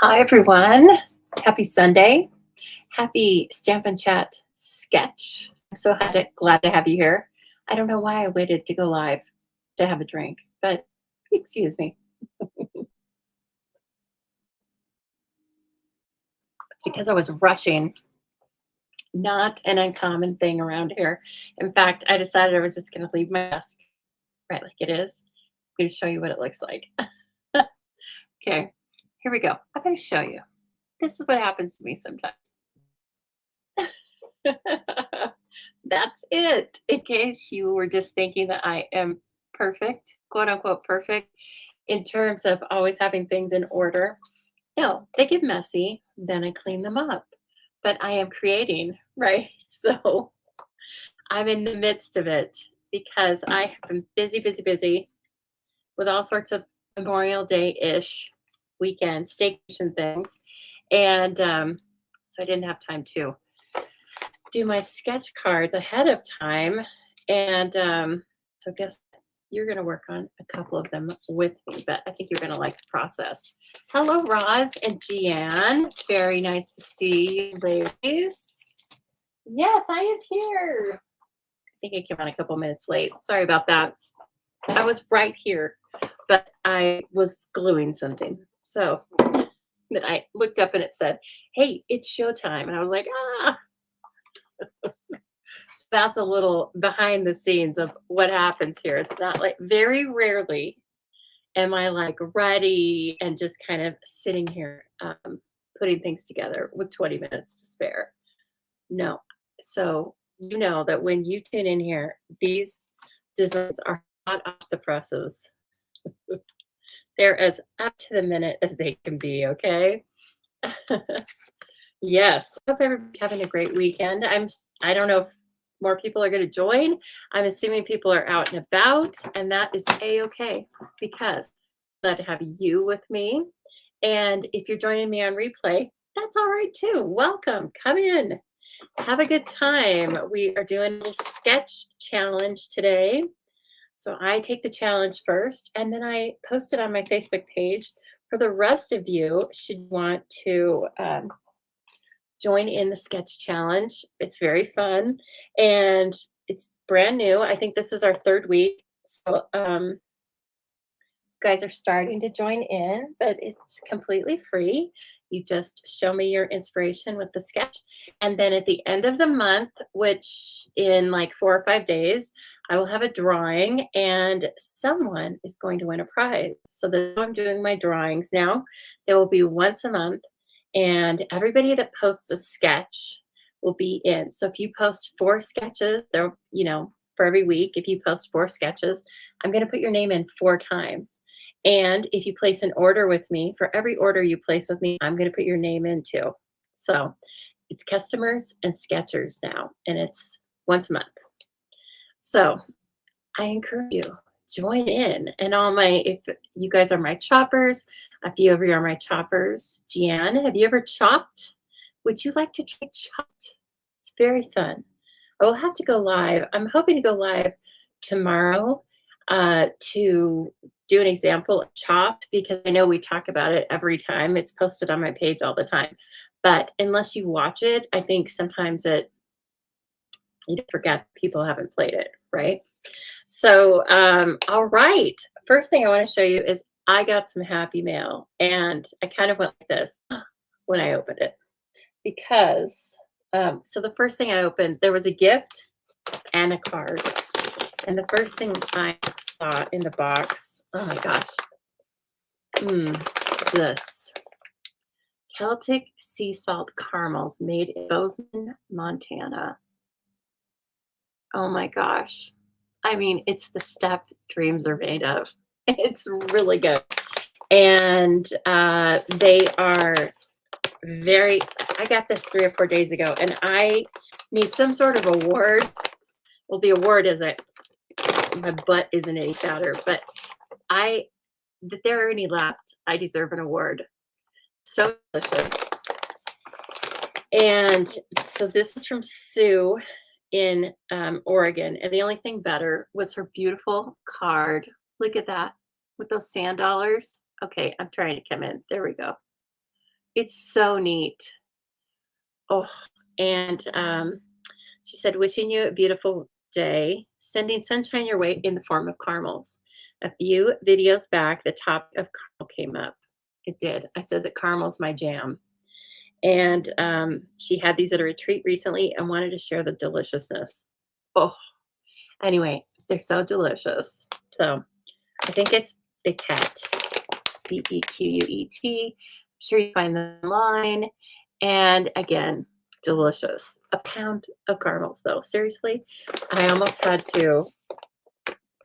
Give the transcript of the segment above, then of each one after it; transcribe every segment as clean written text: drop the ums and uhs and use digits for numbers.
Hi, everyone. Happy Sunday. Happy Stamp and Chat sketch. I'm so glad to have you here. I don't know why I waited to go live to have a drink, but excuse me, because I was rushing. Not an uncommon thing around here. In fact, I decided I was just going to leave my desk right like it is. I'm going to show you what it looks like. Okay, here we go. I'm going to show you. This is what happens to me sometimes. That's it. In case you were just thinking that I am perfect, quote unquote perfect, in terms of always having things in order. No, they get messy, then I clean them up. But I am creating, right? So I'm in the midst of it because I have been busy, busy, busy with all sorts of Memorial Day ish weekend staycation things. And so I didn't have time to do my sketch cards ahead of time. And so guess you're going to work on a couple of them with me, but I think you're going to like the process. Hello, Roz and Jeanne. Very nice to see you, ladies. Yes, I am here. I think I came on a couple minutes late. Sorry about that. I was right here, but I was gluing something. So that I looked up and it said, "Hey, it's showtime." And I was like, ah. That's a little behind the scenes of what happens here. It's not like very rarely am I like ready and just kind of sitting here putting things together with 20 minutes to spare. No. So you know that when you tune in here, these designs are hot off the presses. They're as up to the minute as they can be, okay? Yes. Hope everybody's having a great weekend. I don't know if more people are going to join. I'm assuming people are out and about, and that is a-okay because I'm glad to have you with me. And if you're joining me on replay, that's all right too. Welcome. Come in. Have a good time. We are doing a little sketch challenge today. So I take the challenge first, and then I post it on my Facebook page for the rest of you should you want to join in the sketch challenge. It's very fun and it's brand new. I think this is our third week. So guys are starting to join in, but it's completely free. You just show me your inspiration with the sketch. And then at the end of the month, which in like 4 or 5 days, I will have a drawing and someone is going to win a prize. So that's how I'm doing my drawings now. They will be once a month and everybody that posts a sketch will be in. So if you post 4 sketches, there, for every week, if you post 4 sketches, I'm going to put your name in 4 times. And if you place an order with me, for every order you place with me, I'm going to put your name in too. So it's customers and sketchers now, and it's once a month. So I encourage you, join in. And if you guys are my choppers, a few of you are my choppers. Jeanne, have you ever chopped? Would you like to try chopped? It's very fun. I will have to go live. I'm hoping to go live tomorrow to do an example of chopped because I know we talk about it every time. It's posted on my page all the time. But unless you watch it, I think sometimes you forget people haven't played it, right? So, all right. First thing I want to show you is I got some happy mail and I kind of went like this when I opened it because, so the first thing I opened, there was a gift and a card. And the first thing I saw in the box, oh my gosh, what's this? Celtic sea salt caramels made in Bozeman, Montana. Oh my gosh. I mean, it's the stuff dreams are made of. It's really good. And they are I got this 3 or 4 days ago, and I need some sort of award. Well, the award isn't, my butt isn't any fatter, but if there are any left, I deserve an award. So delicious. And so this is from Sue in Oregon. And the only thing better was her beautiful card. Look at that with those sand dollars. Okay, I'm trying to come in. There we go. It's so neat. Oh, and she said, wishing you a beautiful day, sending sunshine your way in the form of caramels. A few videos back, the topic of caramel came up. It did. I said that caramels my jam. And she had these at a retreat recently and wanted to share the deliciousness. Oh, anyway, they're so delicious. So I think it's Bequet, Bequuet. I'm sure you find them online. And again, delicious. A pound of caramels, though. Seriously, I almost had to,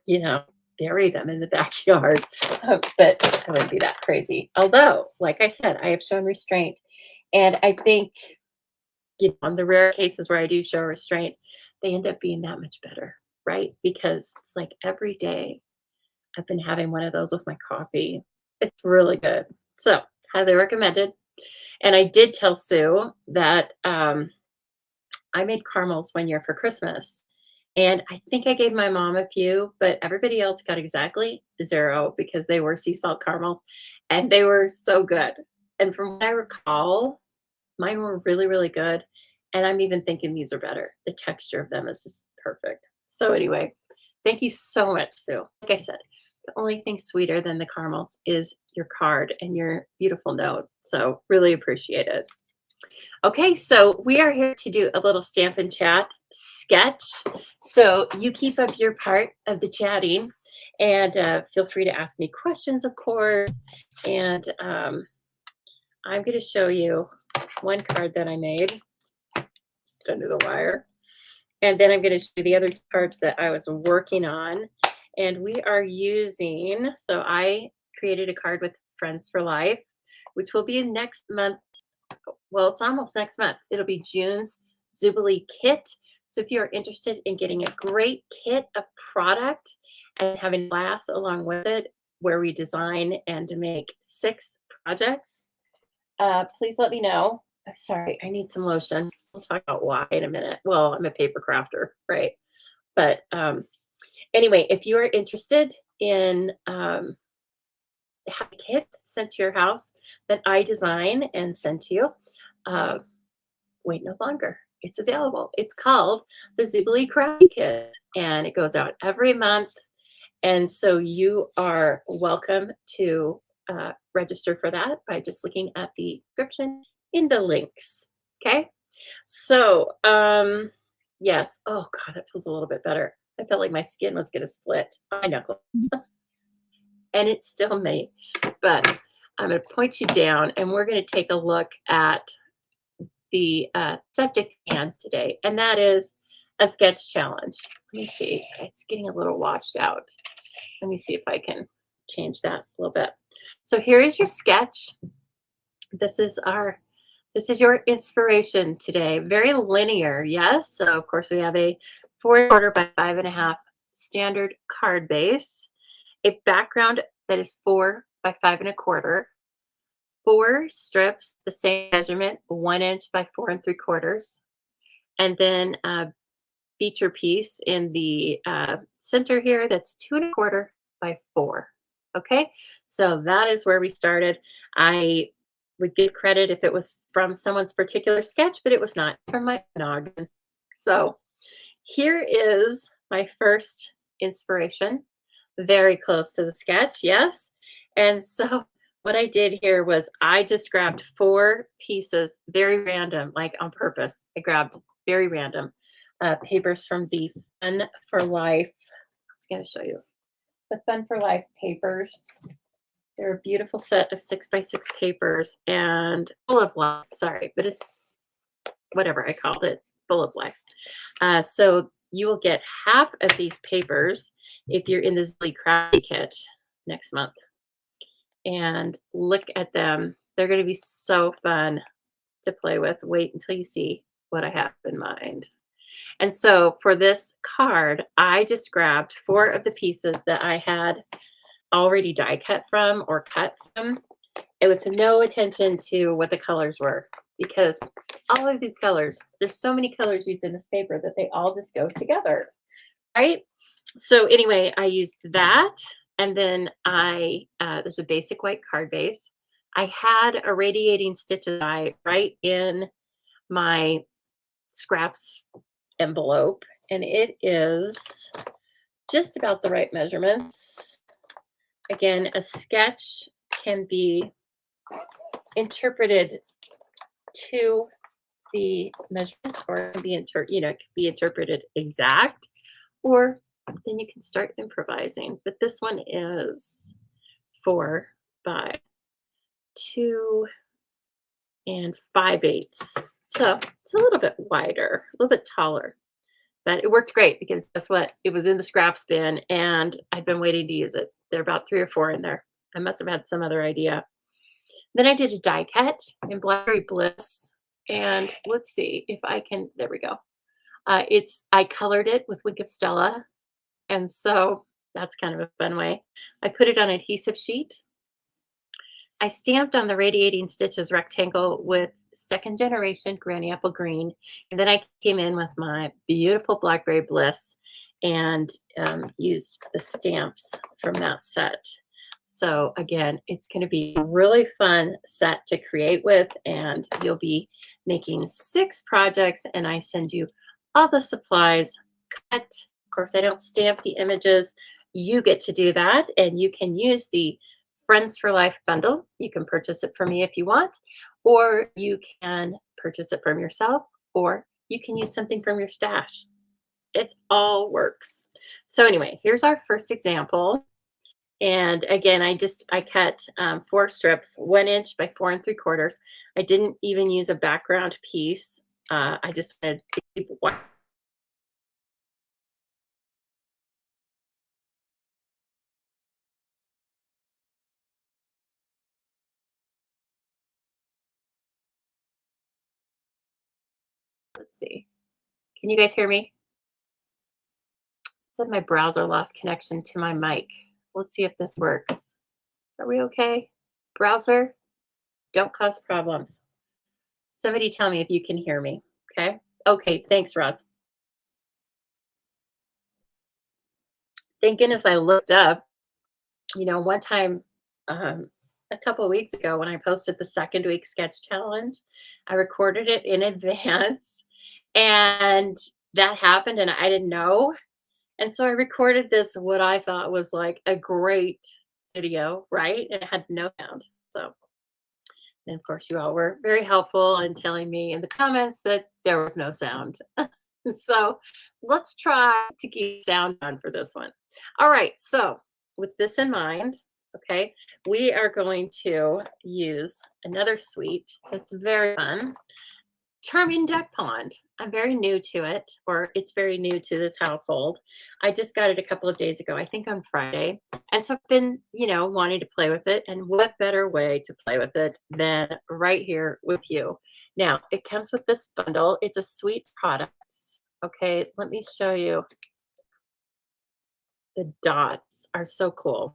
you know, bury them in the backyard, but I wouldn't be that crazy. Although, like I said, I have shown restraint. And I think, on the rare cases where I do show restraint, they end up being that much better, right? Because it's like every day I've been having one of those with my coffee. It's really good. So, highly recommended. And I did tell Sue that I made caramels one year for Christmas. And I think I gave my mom a few, but everybody else got exactly 0 because they were sea salt caramels and they were so good. And from what I recall, mine were really, really good. And I'm even thinking these are better. The texture of them is just perfect. So, anyway, thank you so much, Sue. Like I said, the only thing sweeter than the caramels is your card and your beautiful note. So, really appreciate it. Okay, so we are here to do a little Stampin' Chat sketch. So you keep up your part of the chatting and feel free to ask me questions, of course. And I'm going to show you one card that I made just under the wire. And then I'm going to show you the other cards that I was working on. And we are using, so I created a card with Friends for Life, which will be next month. Well, it's almost next month. It'll be June's Zubilee kit. So if you're interested in getting a great kit of product and having class along with it, where we design and to make 6 projects, please let me know. I'm sorry, I need some lotion. We'll talk about why in a minute. Well, I'm a paper crafter, right? But anyway, if you are interested in have a kit sent to your house that I design and send to you, uh, wait no longer. It's available. It's called the Zubilee Crafty Kit, and it goes out every month. And so you are welcome to register for that by just looking at the description in the links. Okay. So, yes. Oh, God, that feels a little bit better. I felt like my skin was going to split on my knuckles, and it still may. But I'm going to point you down, and we're going to take a look at the subject hand today, and that is a sketch challenge. Let me see. It's getting a little washed out. Let me see if I can change that a little bit. So here is your sketch. This is your inspiration today. Very linear, yes. So of course we have a 4¼ by 5½ standard card base, a background that is 4 by 5¼ 4 strips, the same measurement, 1 inch by 4¾ and then a feature piece in the center here that's 2¼ by 4. Okay, so that is where we started. I would give credit if it was from someone's particular sketch, but it was not from my noggin. So here is my first inspiration, very close to the sketch, yes. And so what I did here was I just grabbed 4 pieces, very random, like on purpose. I grabbed very random papers from the Fun for Life. I was going to show you the Fun for Life papers. They're a beautiful set of 6 by 6 papers and full of life. Sorry, but it's whatever I called it, full of life. So you will get half of these papers if you're in the Zubilee Crafty Kit next month. And look at them. They're going to be so fun to play with. Wait until you see what I have in mind. And so for this card, I just grabbed 4 of the pieces that I had already die cut from or cut from, and with no attention to what the colors were, because all of these colors, there's so many colors used in this paper that they all just go together, right? So anyway, I used that, and then there's a basic white card base. I had a radiating stitches die right in my scraps envelope, and it is just about the right measurements. Again, a sketch can be interpreted to the measurement, or it can be it can be interpreted exact, or then you can start improvising. But this one is 4 by 2 and 5/8. So it's a little bit wider, a little bit taller. But it worked great because guess what? It was in the scraps bin and I'd been waiting to use it. There are about 3 or 4 in there. I must have had some other idea. Then I did a die cut in Blackberry Bliss. And let's see if I can, there we go. I colored it with Wink of Stella. And so that's kind of a fun way. I put it on an adhesive sheet. I stamped on the radiating stitches rectangle with second generation Granny Apple Green. And then I came in with my beautiful Blackberry Bliss and used the stamps from that set. So again, it's going to be a really fun set to create with, and you'll be making 6 projects, and I send you all the supplies cut. Of course, I don't stamp the images. You get to do that, and you can use the Friends for Life bundle. You can purchase it from me if you want, or you can purchase it from yourself, or you can use something from your stash. It's all works. So anyway, here's our first example. And again, I cut 4 strips, 1 inch by 4 3/4. I didn't even use a background piece. I just wanted to keep one. Let's see. Can you guys hear me? It said my browser lost connection to my mic. Let's see if this works. Are we okay? Browser, don't cause problems. Somebody tell me if you can hear me. Okay. Okay. Thanks, Roz. Thank goodness I looked up. One time, a couple of weeks ago, when I posted the second week sketch challenge, I recorded it in advance, and that happened, and I didn't know. And so I recorded this, what I thought was like a great video, right? And it had no sound. So, and of course, you all were very helpful in telling me in the comments that there was no sound. So let's try to keep sound on for this one. All right. So with this in mind, okay, we are going to use another suite that's very fun. Charming Duck Pond. I'm very new to it, or it's very new to this household. I just got it a couple of days ago, I think on Friday. And so I've been, wanting to play with it. And what better way to play with it than right here with you? Now, it comes with this bundle. It's a suite products. Okay, let me show you. The dots are so cool.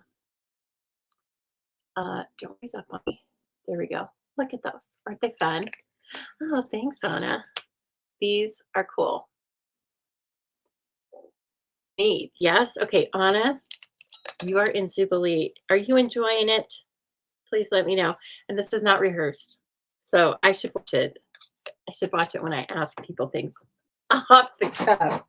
Don't raise up on me. There we go. Look at those. Aren't they fun? Oh, thanks, Anna. These are cool. Neat. Yes. Okay, Anna, you are in Zubilee. Are you enjoying it? Please let me know. And this is not rehearsed, so I should watch it. I should watch it when I ask people things off the cuff.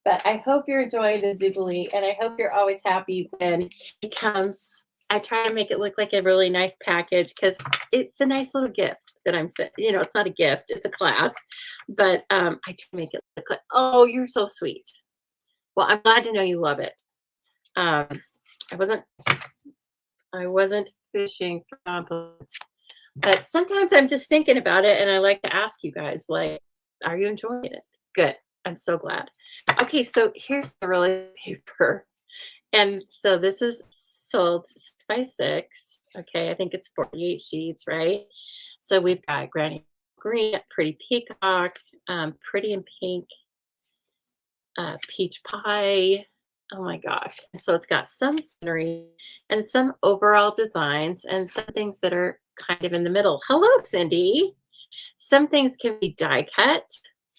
But I hope you're enjoying the Zubilee, and I hope you're always happy when it comes. I try to make it look like a really nice package because it's a nice little gift that I'm sending. It's not a gift, it's a class. But I try to make it look like, oh, you're so sweet. Well, I'm glad to know you love it. Um, I wasn't fishing for compliments, but sometimes I'm just thinking about it, and I like to ask you guys, like, are you enjoying it? Good. I'm so glad. Okay, so here's the really paper. And so this is sold 6x6. Okay, I think it's 48 sheets, right? So we've got Granny Green, Pretty Peacock, Pretty in Pink, Peach Pie. Oh my gosh. And so it's got some scenery and some overall designs and some things that are kind of in the middle. Hello, Cindy. Some things can be die cut.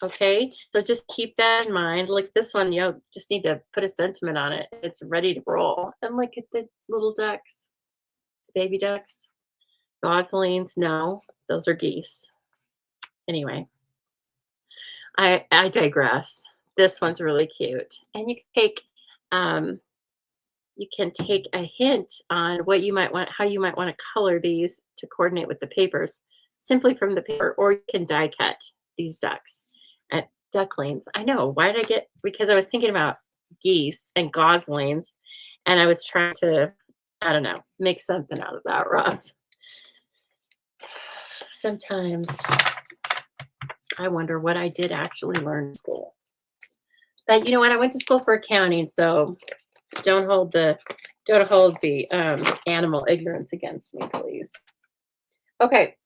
Okay, so just keep that in mind. Like this one, just need to put a sentiment on it. It's ready to roll. And look at the little ducks, baby ducks. Goslings, no, those are geese. Anyway, I digress. This one's really cute. And um, you can take a hint on what you might want, how you might want to color these to coordinate with the papers simply from the paper, or you can die cut these ducks at ducklings. I know. Why did I get, because I was thinking about geese and goslings and I was trying to, I don't know, make something out of that, Ross. Sometimes I wonder what I did actually learn in school. But you know what? I went to school for accounting, so don't hold the animal ignorance against me, please. Okay,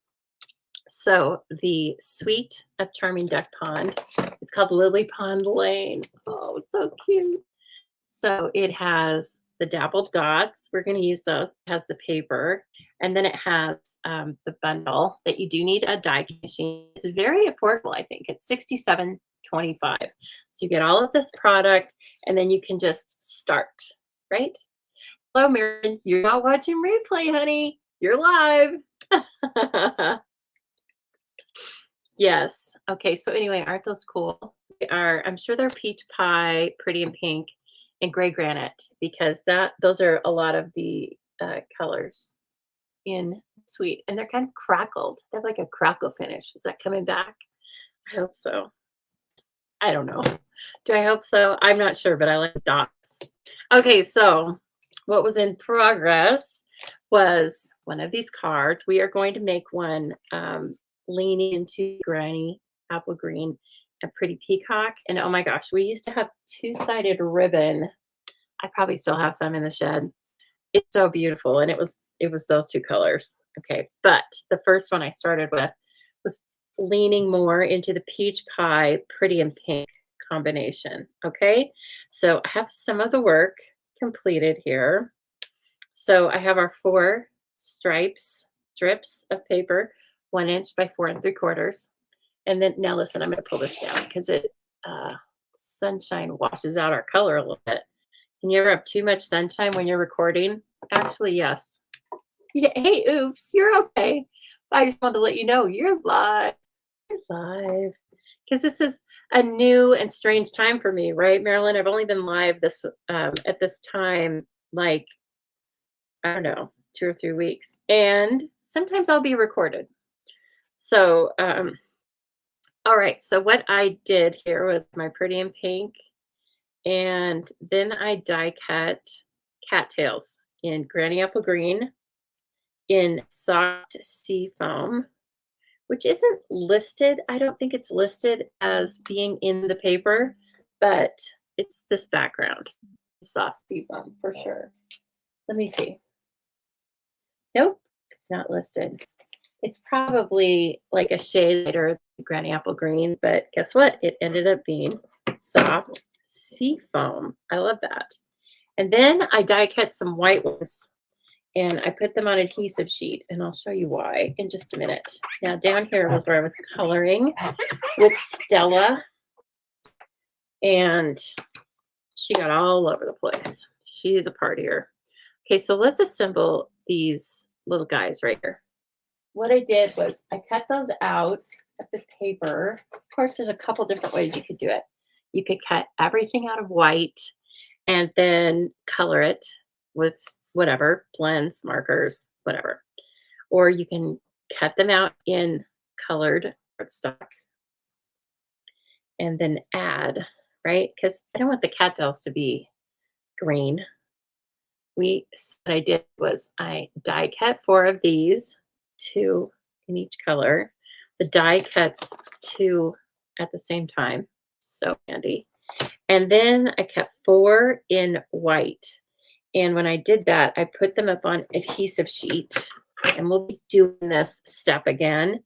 so the suite of Charming Duck Pond. It's called Lily Pond Lane. Oh, it's so cute. So it has the dappled dots. We're going to use those. It has the paper, and then it has the bundle that you do need a die machine. It's very affordable, I think. It's $67.25. So you get all of this product, and then you can just start, right? Hello, Marion. You're not watching replay, honey. You're live. Yes. Okay. So anyway, aren't those cool? They are. I'm sure they're peach pie, pretty in pink, and gray granite because those are a lot of the colors in sweet, and they're kind of crackled. They have like a crackle finish. Is that coming back? I hope so. I don't know. Do I hope so? I'm not sure, but I like dots. Okay, so what was in progress was one of these cards. We are going to make one leaning into granny apple green and pretty peacock. And oh my gosh, we used to have two-sided ribbon. I probably still have some in the shed. It's so beautiful, and it was those two colors. Okay, but the first one I started with was leaning more into the peach pie, pretty and pink combination. Okay, so I have some of the work completed here. So I have our 4 strips of paper, 1 inch by 4 3/4. And then now listen, I'm going to pull this down because sunshine washes out our color a little bit. Can you ever have too much sunshine when you're recording? Actually, yes. Yeah. Hey, oops, you're okay. I just wanted to let you know you're live. You're live. Because this is a new and strange time for me, right, Marilyn? I've only been live this at this time, like, I don't know, 2 or 3 weeks. And sometimes I'll be recorded. So, all right. So what I did here was my pretty in pink. And then I die cut cattails in granny apple green, in soft sea foam, which isn't listed. I don't think it's listed as being in the paper, but it's this background, soft sea foam for sure. Let me see. Nope, it's not listed. It's probably like a shade lighter granny apple green, but guess what? It ended up being soft sea foam. I love that. And then I die cut some white ones and I put them on adhesive sheet, and I'll show you why in just a minute. Now down here was where I was coloring with Stella, and she got all over the place. She is a partier. Okay, so let's assemble these little guys right here. What I did was I cut those out of the paper. Of course, there's a couple different ways you could do it. You could cut everything out of white and then color it with whatever, blends, markers, whatever. Or you can cut them out in colored cardstock and then add, right? Because I don't want the cattails to be green. What I did was I die cut 4 of these, 2 in each color. The die cuts 2 at the same time. So handy. And then I kept 4 in white. And when I did that, I put them up on adhesive sheet. And we'll be doing this step again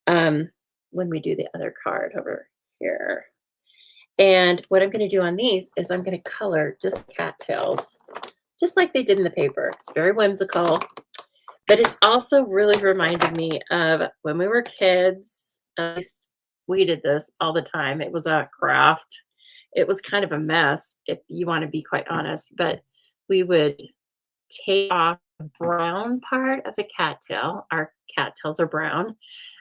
when we do the other card over here. And what I'm going to do on these is I'm going to color just cattails, just like they did in the paper. It's very whimsical, but it also really reminded me of when we were kids. At least we did this all the time. It was a craft. It was kind of a mess, if you want to be quite honest, but we would take off the brown part of the cattail, our cattails are brown.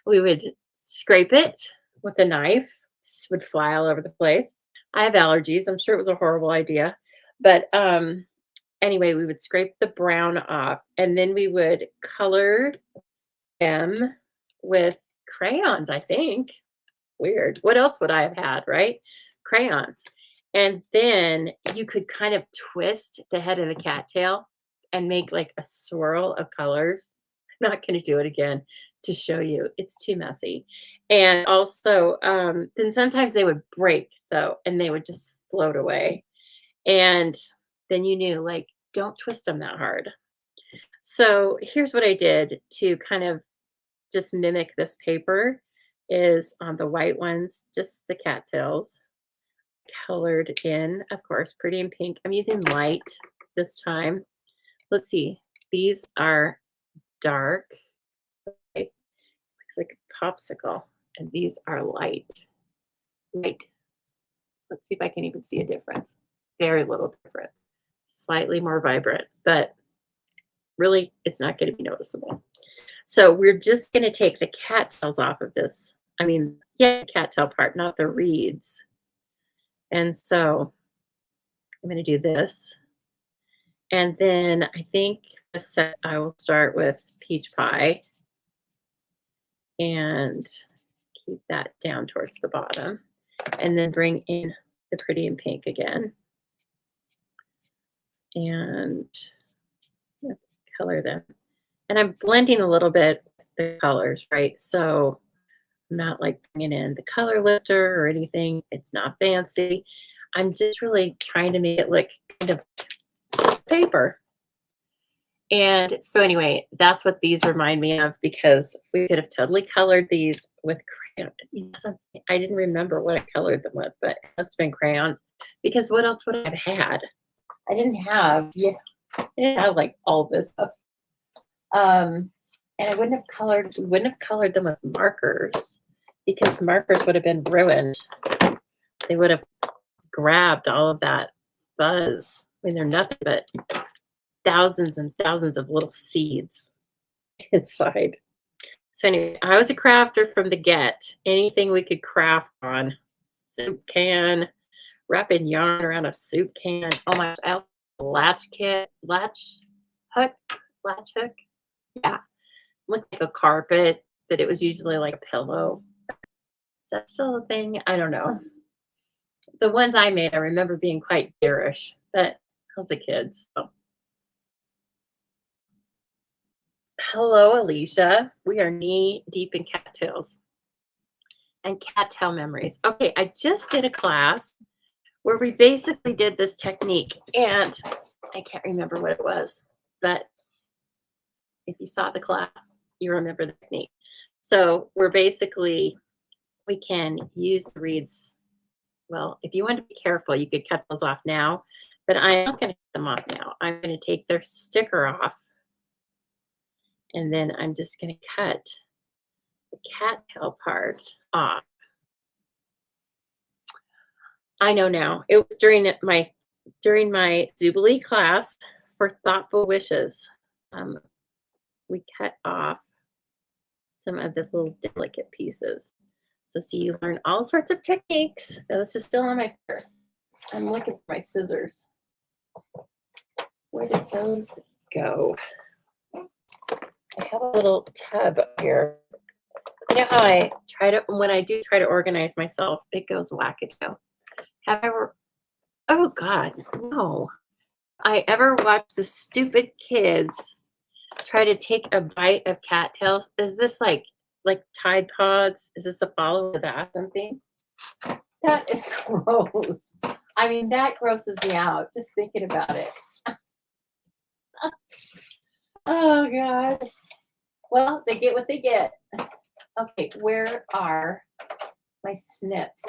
We would scrape it with a knife, would fly all over the place. I have allergies. I'm sure it was a horrible idea. But anyway, we would scrape the brown off and then we would color them with crayons, I think. Weird. What else would I have had, right? Crayons. And then you could kind of twist the head of the cattail and make like a swirl of colors. I'm not going to do it again to show you. It's too messy. And also, then sometimes they would break though, and they would just float away. And then you knew, like, don't twist them that hard. So here's what I did to kind of just mimic this paper is on the white ones, just the cattails colored in, of course, pretty in pink. I'm using light this time. Let's see. These are dark. It looks like a popsicle. And these are light. Light. Let's see if I can even see a difference. Very little difference. Slightly more vibrant, but really it's not going to be noticeable. So we're just going to take the cattails off of this. I mean, yeah, the cattail part, not the reeds. And so I'm going to do this. And then I think this set I will start with peach pie and keep that down towards the bottom. And then bring in the pretty in pink again. And color them. And I'm blending a little bit the colors, right? So I'm not like bringing in the color lifter or anything. It's not fancy. I'm just really trying to make it look kind of paper. And so anyway, that's what these remind me of because we could have totally colored these with crayons. I didn't remember what I colored them with, but it must have been crayons because what else would I have had? I didn't have, I didn't have like all this stuff. And we wouldn't have colored them with markers because markers would have been ruined. They would have grabbed all of that fuzz. I mean, they're nothing but thousands and thousands of little seeds inside. So anyway, I was a crafter from the get. Anything we could craft on. Soup can, wrapping yarn around a soup can. Oh my gosh, latch hook. Yeah, looked like a carpet, but it was usually like a pillow. Is that still a thing? I don't know. The ones I made, I remember being quite garish, but I was a kid. So. Hello, Alicia. We are knee deep in cattails and cattail memories. Okay, I just did a class where we basically did this technique, and I can't remember what it was, but if you saw the class, you remember the technique. So we can use the reeds. Well, if you want to be careful, you could cut those off now, but I'm not going to cut them off now. I'm going to take their sticker off, and then I'm just going to cut the cattail part off. I know now. It was during my Jubilee class for Thoughtful Wishes. We cut off some of the little delicate pieces. So see, you learn all sorts of techniques. Now, this is still on my paper. I'm looking for my scissors. Where did those go? I have a little tub up here. You know how when I do try to organize myself, it goes wackadoo. Have I ever, oh God, no. I ever watched the stupid kids try to take a bite of cattails? Is this like Tide Pods? Is this a follow that something? That is gross. I mean, that grosses me out just thinking about it. Oh God. Well, they get what they get. Okay, where are my snips?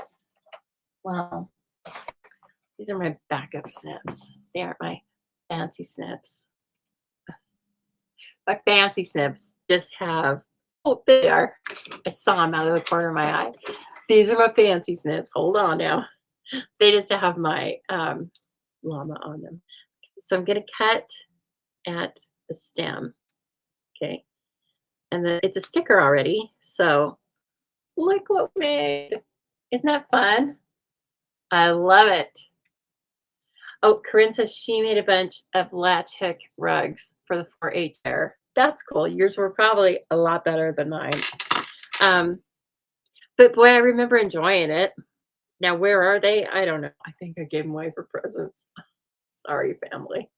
Well, these are my backup snips. They aren't my fancy snips. My fancy snips just have, oh, they are. I saw them out of the corner of my eye. These are my fancy snips. Hold on now. They just have my llama on them. So I'm going to cut at the stem. Okay. and then it's a sticker already. So look what we made. Isn't that fun? I love it. Oh, Corinne says she made a bunch of latch hook rugs for the 4-H fair. That's cool. Yours were probably a lot better than mine. Um, but boy, I remember enjoying it. Now, where are they? I don't know. I think I gave them away for presents. Sorry, family.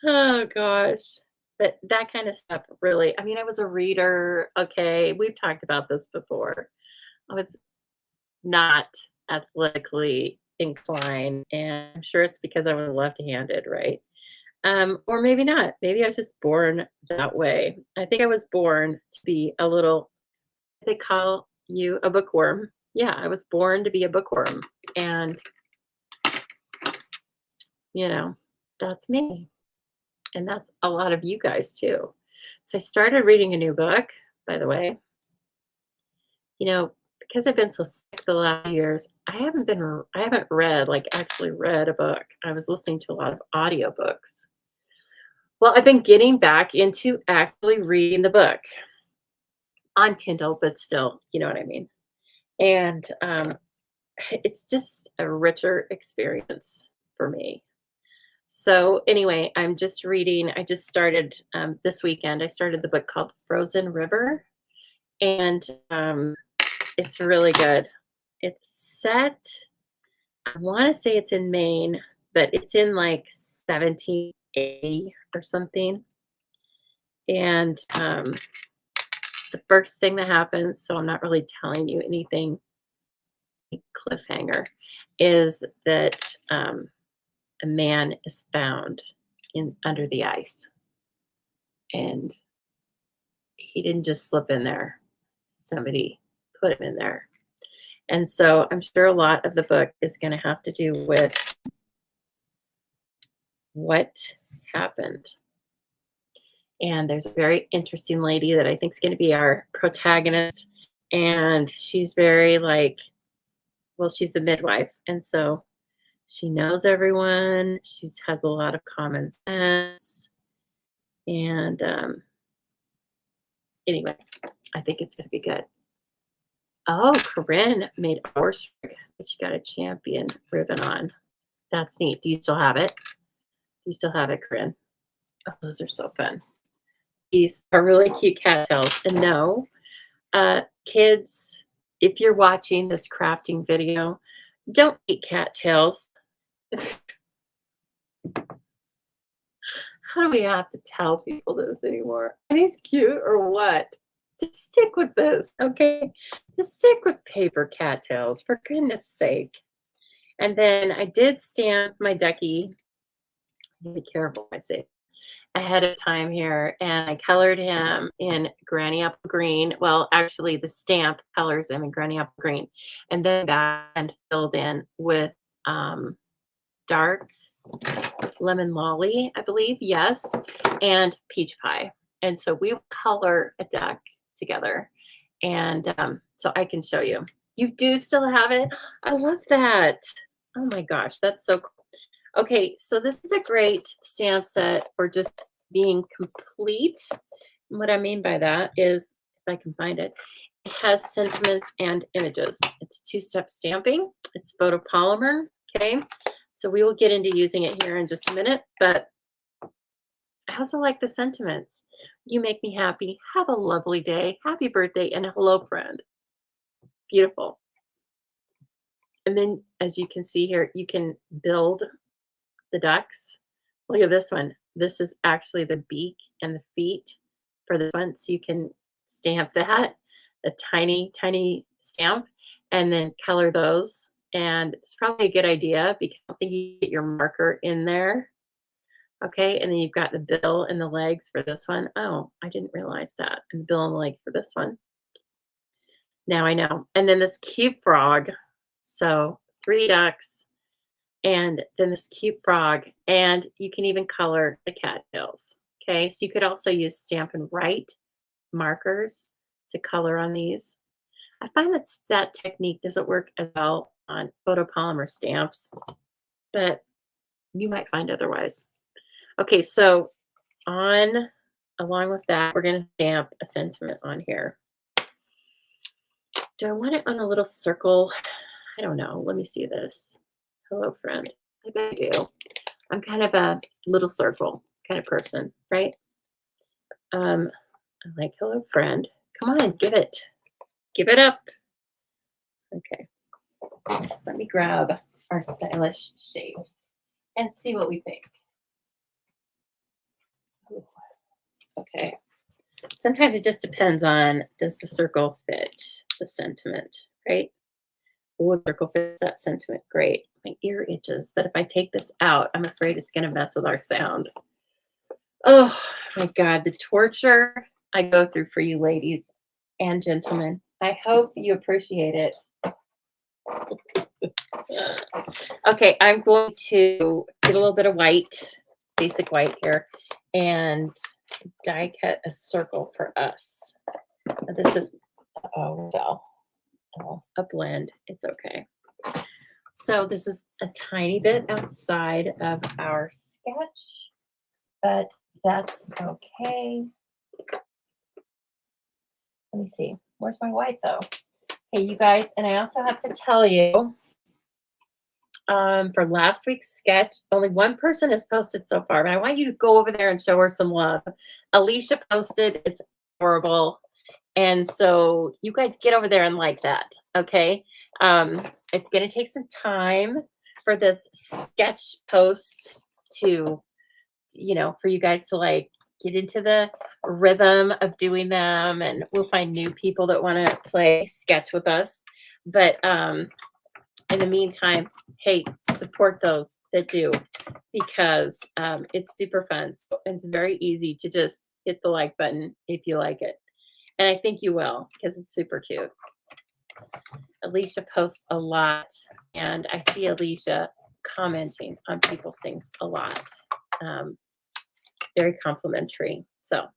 Oh gosh. But that kind of stuff really, I mean, I was a reader. Okay. We've talked about this before. I was not athletically inclined, and I'm sure it's because I was left-handed, right? Or maybe not. Maybe I was just born that way. I think I was born to be a little, they call you a bookworm. Yeah, I was born to be a bookworm. And, you know, that's me. And that's a lot of you guys too. So I started reading a new book, by the way. You know, because I've been so sick the last years, I haven't read, like actually read a book. I was listening to a lot of audiobooks. Well, I've been getting back into actually reading the book on Kindle, but still, you know what I mean? And it's just a richer experience for me. So anyway, I just started this weekend. I started the book called Frozen River, and it's really good. It's set, I want to say it's in Maine, but it's in like 1780 or something. And the first thing that happens, so I'm not really telling you anything cliffhanger, is that a man is found in under the ice, and he didn't just slip in there. Somebody put him in there. And so I'm sure a lot of the book is going to have to do with what happened. And there's a very interesting lady that I think is going to be our protagonist. And she's very like, well, she's the midwife. And so she knows everyone. She has a lot of common sense. And anyway, I think it's going to be good. Oh, Corinne made our sprig, but she got a champion ribbon on. That's neat. Do you still have it? Do you still have it, Corinne? Oh, those are so fun. These are really cute cattails. And no, kids, if you're watching this crafting video, don't eat cattails. How do we have to tell people this anymore? Are these cute or what? Just stick with this, okay? Just stick with paper cattails, for goodness sake. And then I did stamp my ducky. Be careful, I say, ahead of time here, and I colored him in granny apple green. Well, actually, the stamp colors him in granny apple green, and then back and filled in with dark lemon lolly, I believe, yes, and peach pie. And so we color a duck together, and so I can show you. You do still have it? I love that. Oh my gosh, that's so cool. Okay, so this is a great stamp set for just being complete. And what I mean by that is, if I can find it, it has sentiments and images. It's two-step stamping. It's photopolymer, okay? So we will get into using it here in just a minute, but I also like the sentiments. You make me happy. Have a lovely day. Happy birthday, and hello, friend. Beautiful. And then, as you can see here, you can build the ducks. Look at this one. This is actually the beak and the feet for this one. So you can stamp that, a tiny, tiny stamp, and then color those. And it's probably a good idea because I don't think you get your marker in there. Okay, and then you've got the bill and the legs for this one. Oh, I didn't realize that. And the bill and the leg for this one. Now I know. And then this cute frog. So 3 ducks, and then this cute frog, and you can even color the cattails. Okay, so you could also use Stampin' Write markers to color on these. I find that technique doesn't work as well on photopolymer stamps, but you might find otherwise. Okay, so on along with that, we're going to stamp a sentiment on here. Do I want it on a little circle? I don't know. Let me see this. Hello, friend. I bet I do. I'm kind of a little circle kind of person, right? I'm like, hello, friend. Come on, give it. Give it up. Okay. Let me grab our stylish shapes and see what we think. Ooh, okay. Sometimes it just depends on, does the circle fit the sentiment, right? Oh, the circle fits that sentiment. Great. My ear itches, but if I take this out, I'm afraid it's going to mess with our sound. Oh my God, the torture I go through for you ladies and gentlemen. I hope you appreciate it. Okay, I'm going to get a little bit of white, basic white here, and die cut a circle for us. This is, oh, well, a blend. It's okay. So this is a tiny bit outside of our sketch, but that's okay. Let me see. Where's my white though? Hey, you guys, and I also have to tell you, for last week's sketch, only one person has posted so far, but I want you to go over there and show her some love. Alicia posted. It's adorable. And so you guys get over there and like that, okay? It's going to take some time for this sketch post to, for you guys to like get into the rhythm of doing them, and we'll find new people that want to play sketch with us. But in the meantime, hey, support those that do, because it's super fun. So it's very easy to just hit the like button if you like it. And I think you will, because it's super cute. Alicia posts a lot, and I see Alicia commenting on people's things a lot. Very complimentary. So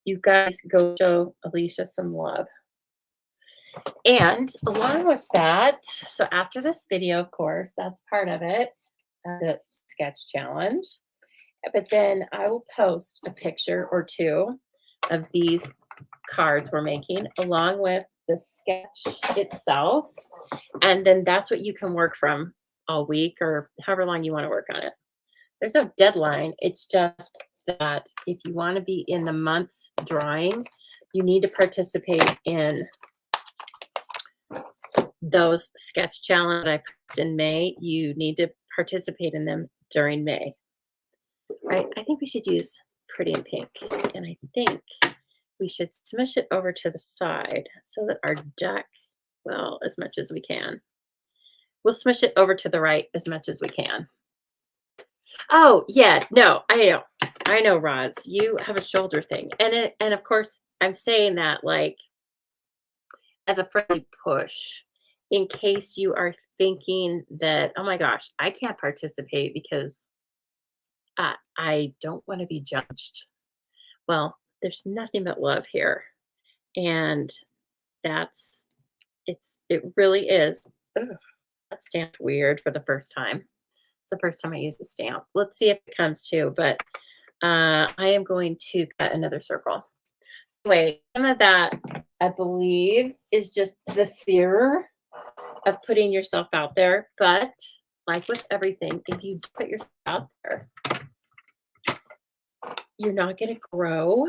you guys go show Alicia some love. And along with that, so after this video, of course, that's part of it, the sketch challenge. But then I will post a picture or two of these cards we're making along with the sketch itself. And then that's what you can work from all week or however long you want to work on it. There's no deadline. It's just that if you want to be in the month's drawing, you need to participate in those sketch challenge I posted in May. You need to participate in them during May. Right? I think we should use Pretty in Pink. And I think we should smush it over to the side so that our duck, well, as much as we can. We'll smush it over to the right as much as we can. Oh, yeah, no, I know, Roz, you have a shoulder thing. And of course, I'm saying that like as a friendly push in case you are thinking that, oh my gosh, I can't participate because I don't want to be judged. Well, there's nothing but love here. And it really is. Ugh, that stamped weird for the first time. It's the first time I use the stamp. Let's see if it comes to, but I am going to cut another circle. Anyway, some of that, I believe, is just the fear of putting yourself out there. But like with everything, if you put yourself out there, you're not going to grow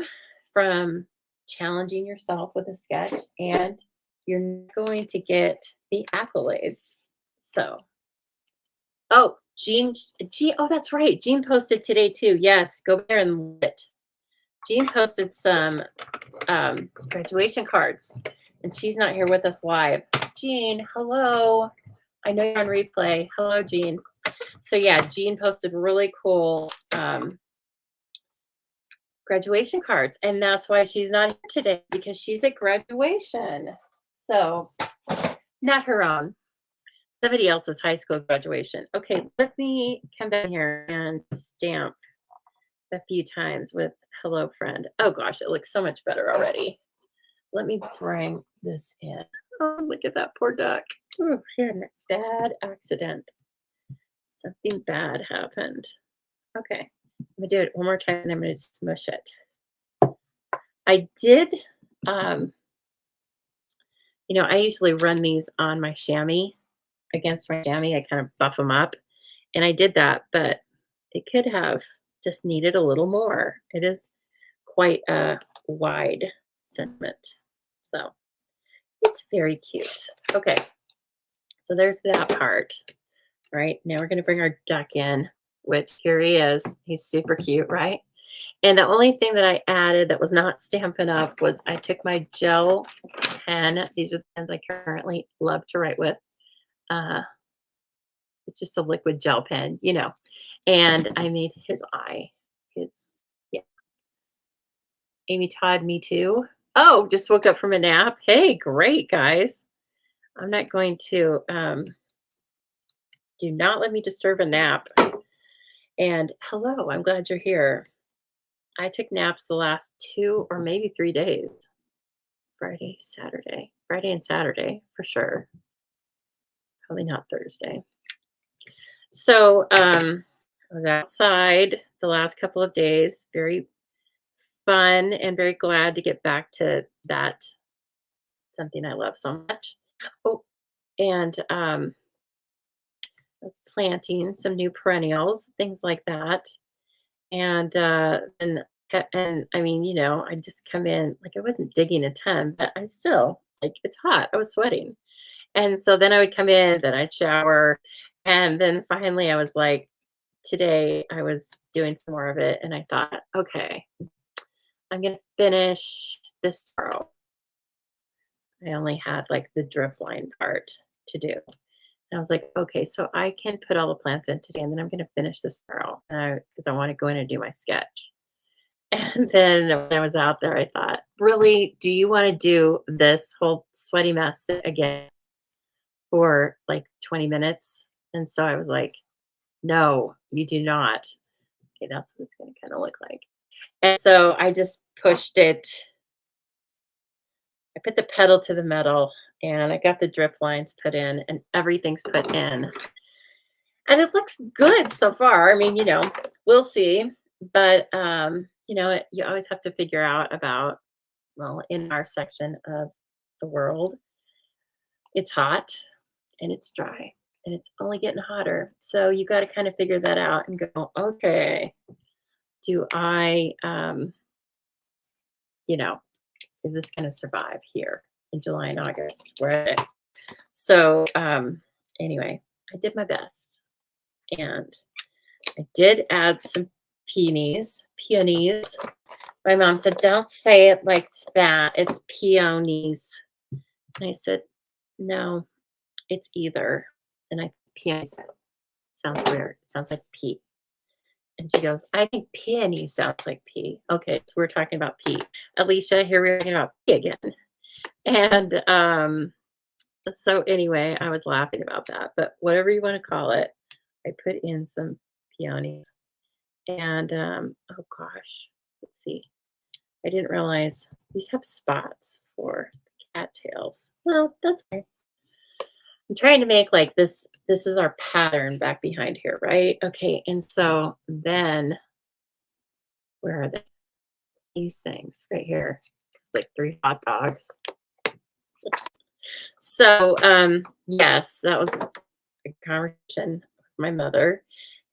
from challenging yourself with a sketch, and you're not going to get the accolades. So, oh, Jean, oh, that's right. Jean posted today too. Yes, go there and lit. Jean posted some graduation cards, and she's not here with us live. Jean, hello. I know you're on replay. Hello, Jean. So yeah, Jean posted really cool graduation cards, and that's why she's not here today, because she's at graduation. So not her own, somebody else's high school graduation. Okay, let me come down here and stamp a few times with hello, friend. Oh gosh, it looks so much better already. Let me bring this in. Oh, look at that poor duck. Oh, she had a bad accident. Something bad happened. Okay, I'm gonna do it one more time and I'm gonna smush it. I did, um, I usually run these on my chamois against my chamois. I kind of buff them up, and I did that, but it could have just needed a little more. It is quite a wide sentiment. So it's very cute. Okay, so there's that part. All right, now we're going to bring our duck in, which here he is. He's super cute, right? And the only thing that I added that was not Stampin' Up! Was I took my gel pen. These are the pens I currently love to write with. Uh, it's just a liquid gel pen. And I made his eye. His, yeah. Amy Todd, me too. Oh, just woke up from a nap. Hey, great, guys. I'm not going to, do not let me disturb a nap. And hello, I'm glad you're here. I took naps the last 2 or maybe 3 days. Friday and Saturday for sure. Probably not Thursday. So, I was outside the last couple of days, very fun and very glad to get back to that, something I love so much. Oh, and I was planting some new perennials, things like that. And I mean, I just come in like I wasn't digging a ton, but I still like it's hot. I was sweating. And so then I would come in, then I'd shower, and then finally I was like, today I was doing some more of it, and I thought, okay, I'm gonna finish this row. I only had like the drip line part to do. And I was like, okay, so I can put all the plants in today, and then I'm gonna finish this row, and because I want to go in and do my sketch. And then when I was out there, I thought, really, do you want to do this whole sweaty mess again for like 20 minutes? And so I was like, no, you do not. Okay, that's what it's going to kind of look like. And so I just pushed it. I put the pedal to the metal and I got the drip lines put in and everything's put in. And it looks good so far. I mean, we'll see. But, you always have to figure out about, well, in our section of the world, it's hot and it's dry and it's only getting hotter. So you got to kind of figure that out and go, okay, do I, is this going to survive here in July and August? So anyway, I did my best and I did add some peonies. My mom said, don't say it like that. It's peonies. And I said, no, it's either. And I peonies sounds weird. It sounds like pea. And she goes, I think peony sounds like pea. Okay, so we're talking about pea. Alicia, here we're talking about pea again. And so anyway, I was laughing about that. But whatever you want to call it, I put in some peonies. And oh gosh, let's see. I didn't realize these have spots for cattails. Well, that's okay. I'm trying to make like this. This is our pattern back behind here, right? Okay, and so then where are they? These things right here, like 3 hot dogs. So yes, that was a conversation with my mother.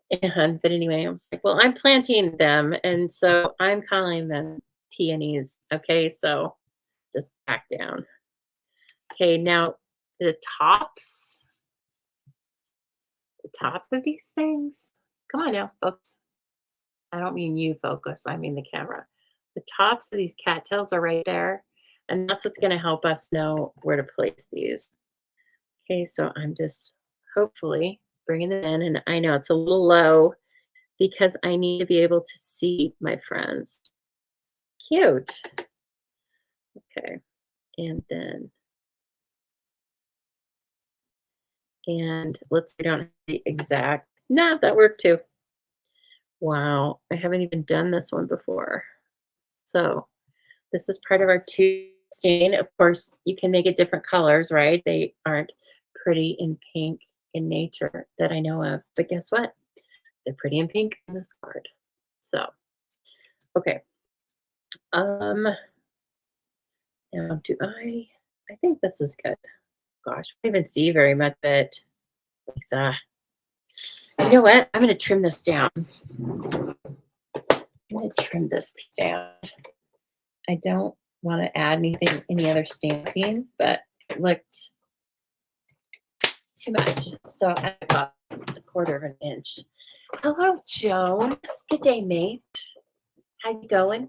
But anyway, I was like, well, I'm planting them, and so I'm calling them peonies. Okay, so just back down. Okay, now the tops of these things. Come on now, folks. I don't mean you focus, I mean the camera. The tops of these cattails are right there, and that's what's going to help us know where to place these. Okay, so I'm just hopefully bringing them in, and I know it's a little low because I need to be able to see my friends. Cute. Okay, and then, and let's see, don't have the exact, no, that worked too. Wow, I haven't even done this one before. So this is part of our stain. Of course, you can make it different colors, right? They aren't pretty in pink in nature that I know of. But guess what? They're pretty in pink in this card. So, okay. Now, do I think this is good. Gosh, I don't even see very much of it. Lisa, you know what? I'm going to trim this down. I'm going to trim this down. I don't want to add anything, any other stamping, but it looked too much. So I got a quarter of an inch. Hello, Joan. Good day, mate. How you going?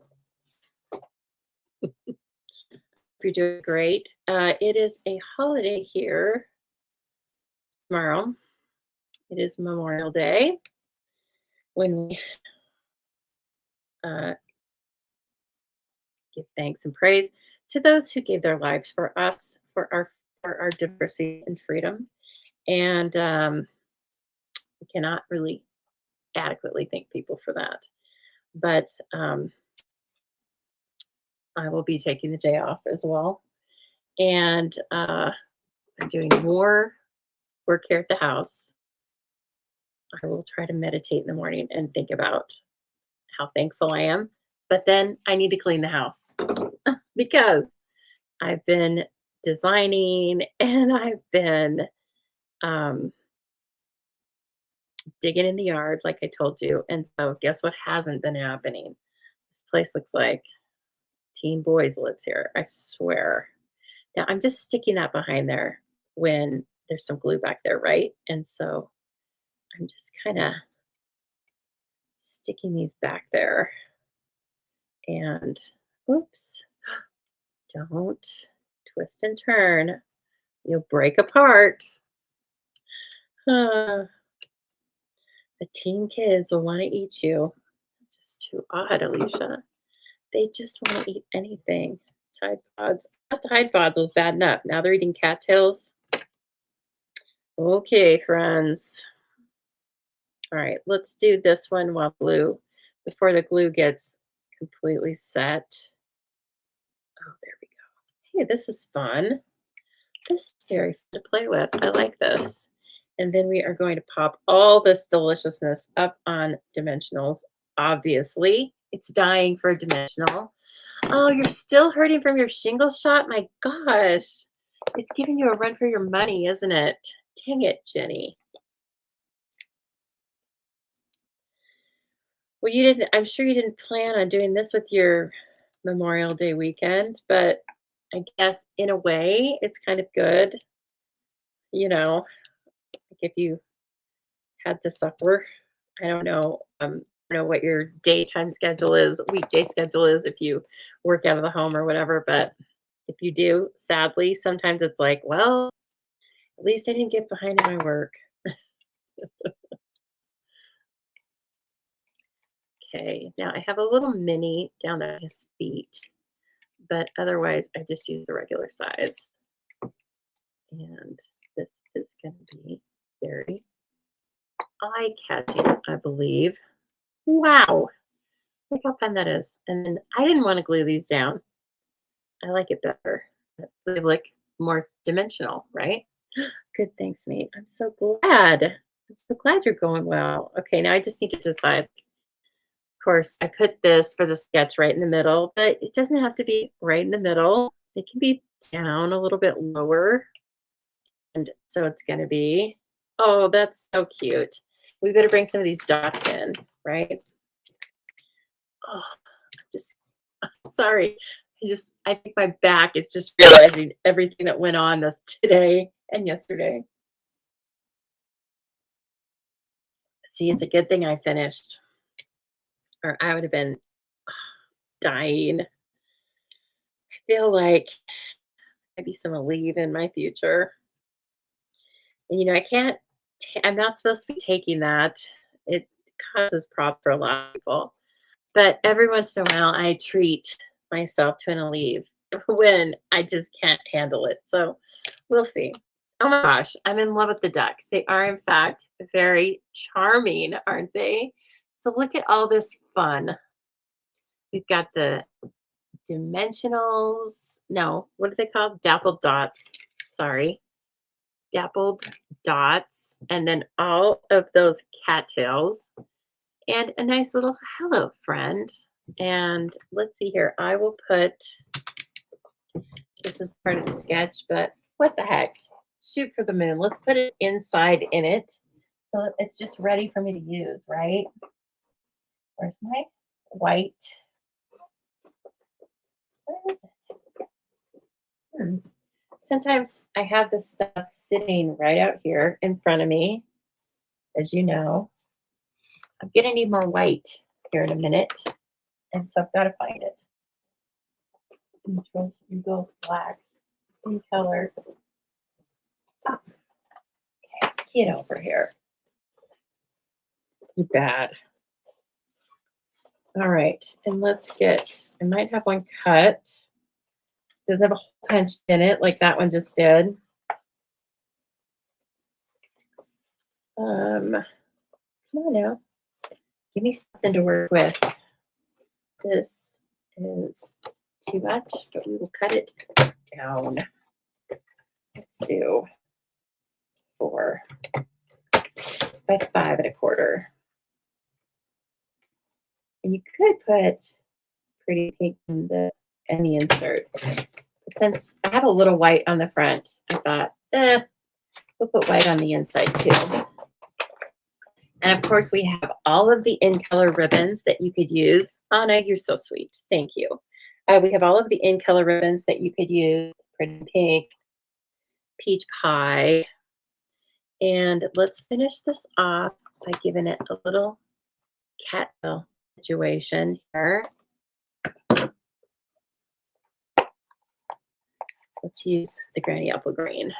You're doing great. It is a holiday here tomorrow. It is Memorial Day when we give thanks and praise to those who gave their lives for us, for our diversity and freedom. And we cannot really adequately thank people for that. But I will be taking the day off as well. And I'm doing more work here at the house. I will try to meditate in the morning and think about how thankful I am. But then I need to clean the house because I've been designing and I've been digging in the yard, like I told you. And so, guess what hasn't been happening? This place looks like teen boys lives here. I swear. Now I'm just sticking that behind there when there's some glue back there, right? And so I'm just kind of sticking these back there. And oops, don't twist and turn. You'll break apart. The teen kids will want to eat you. Just too odd, Alicia. They just want to eat anything. Tide Pods. Not Tide Pods was bad enough. Now they're eating cattails. Okay, friends. All right, let's do this one while before the glue gets completely set. Oh, there we go. Hey, this is fun. This is very fun to play with. I like this. And then we are going to pop all this deliciousness up on dimensionals. Obviously, it's dying for a dimensional. Oh, you're still hurting from your shingle shot? My gosh. It's giving you a run for your money, isn't it? Dang it, Jenny. Well, I'm sure you didn't plan on doing this with your Memorial Day weekend, but I guess in a way it's kind of good. You know, like if you had to suffer. I don't know. I don't know what your daytime schedule is, weekday schedule is if you work out of the home or whatever. But if you do, sadly, sometimes it's like, well, at least I didn't get behind in my work. Okay, now I have a little mini down at his feet, but otherwise I just use the regular size. And this is going to be very eye-catching, I believe. Wow, look how fun that is. And then I didn't want to glue these down. I like it better. They look more dimensional, right? Good, thanks, mate. I'm so glad. I'm so glad you're going well. Okay, now I just need to decide. Of course, I put this for the sketch right in the middle, but it doesn't have to be right in the middle. It can be down a little bit lower. And so it's going to be, oh, that's so cute. We better bring some of these dots in, right? Oh, I'm just sorry. I think my back is just realizing everything that went on this today and yesterday. See, it's a good thing I finished, or I would have been dying. I feel like maybe some leave in my future. And, I'm not supposed to be taking that. It causes problems for a lot of people. But every once in a while, I treat myself to an leave when I just can't handle it. So we'll see. Oh my gosh, I'm in love with the ducks. They are, in fact, very charming, aren't they? So look at all this fun. We've got the dimensionals. No, what are they called? Dappled dots. Sorry. Dappled dots. And then all of those cattails. And a nice little hello, friend. And let's see here. I will put This is part of the sketch, but what the heck? Shoot for the moon. Let's put it inside in it so it's just ready for me to use, right? Where's my white? Where is it? Sometimes I have this stuff sitting right out here in front of me, as you know. I'm going to need more white here in a minute, and so I've got to find it. Neutrals, Eagles, blacks, in color. Oh, okay, get over here. You bad. All right, and let's get, I might have one cut. Doesn't have a hole punched in it like that one just did. Come on now. Give me something to work with. This is too much, but we will cut it down. Let's do 4 by 5 1/4. And you could put pretty pink in the insert. But since I have a little white on the front, I thought, we'll put white on the inside too. And of course, we have all of the in color ribbons that you could use. Anna, you're so sweet. Thank you. We have all of the in color ribbons that you could use. Pretty pink, peach pie. And let's finish this off by giving it a little cattail situation here. Let's use the Granny Apple Green.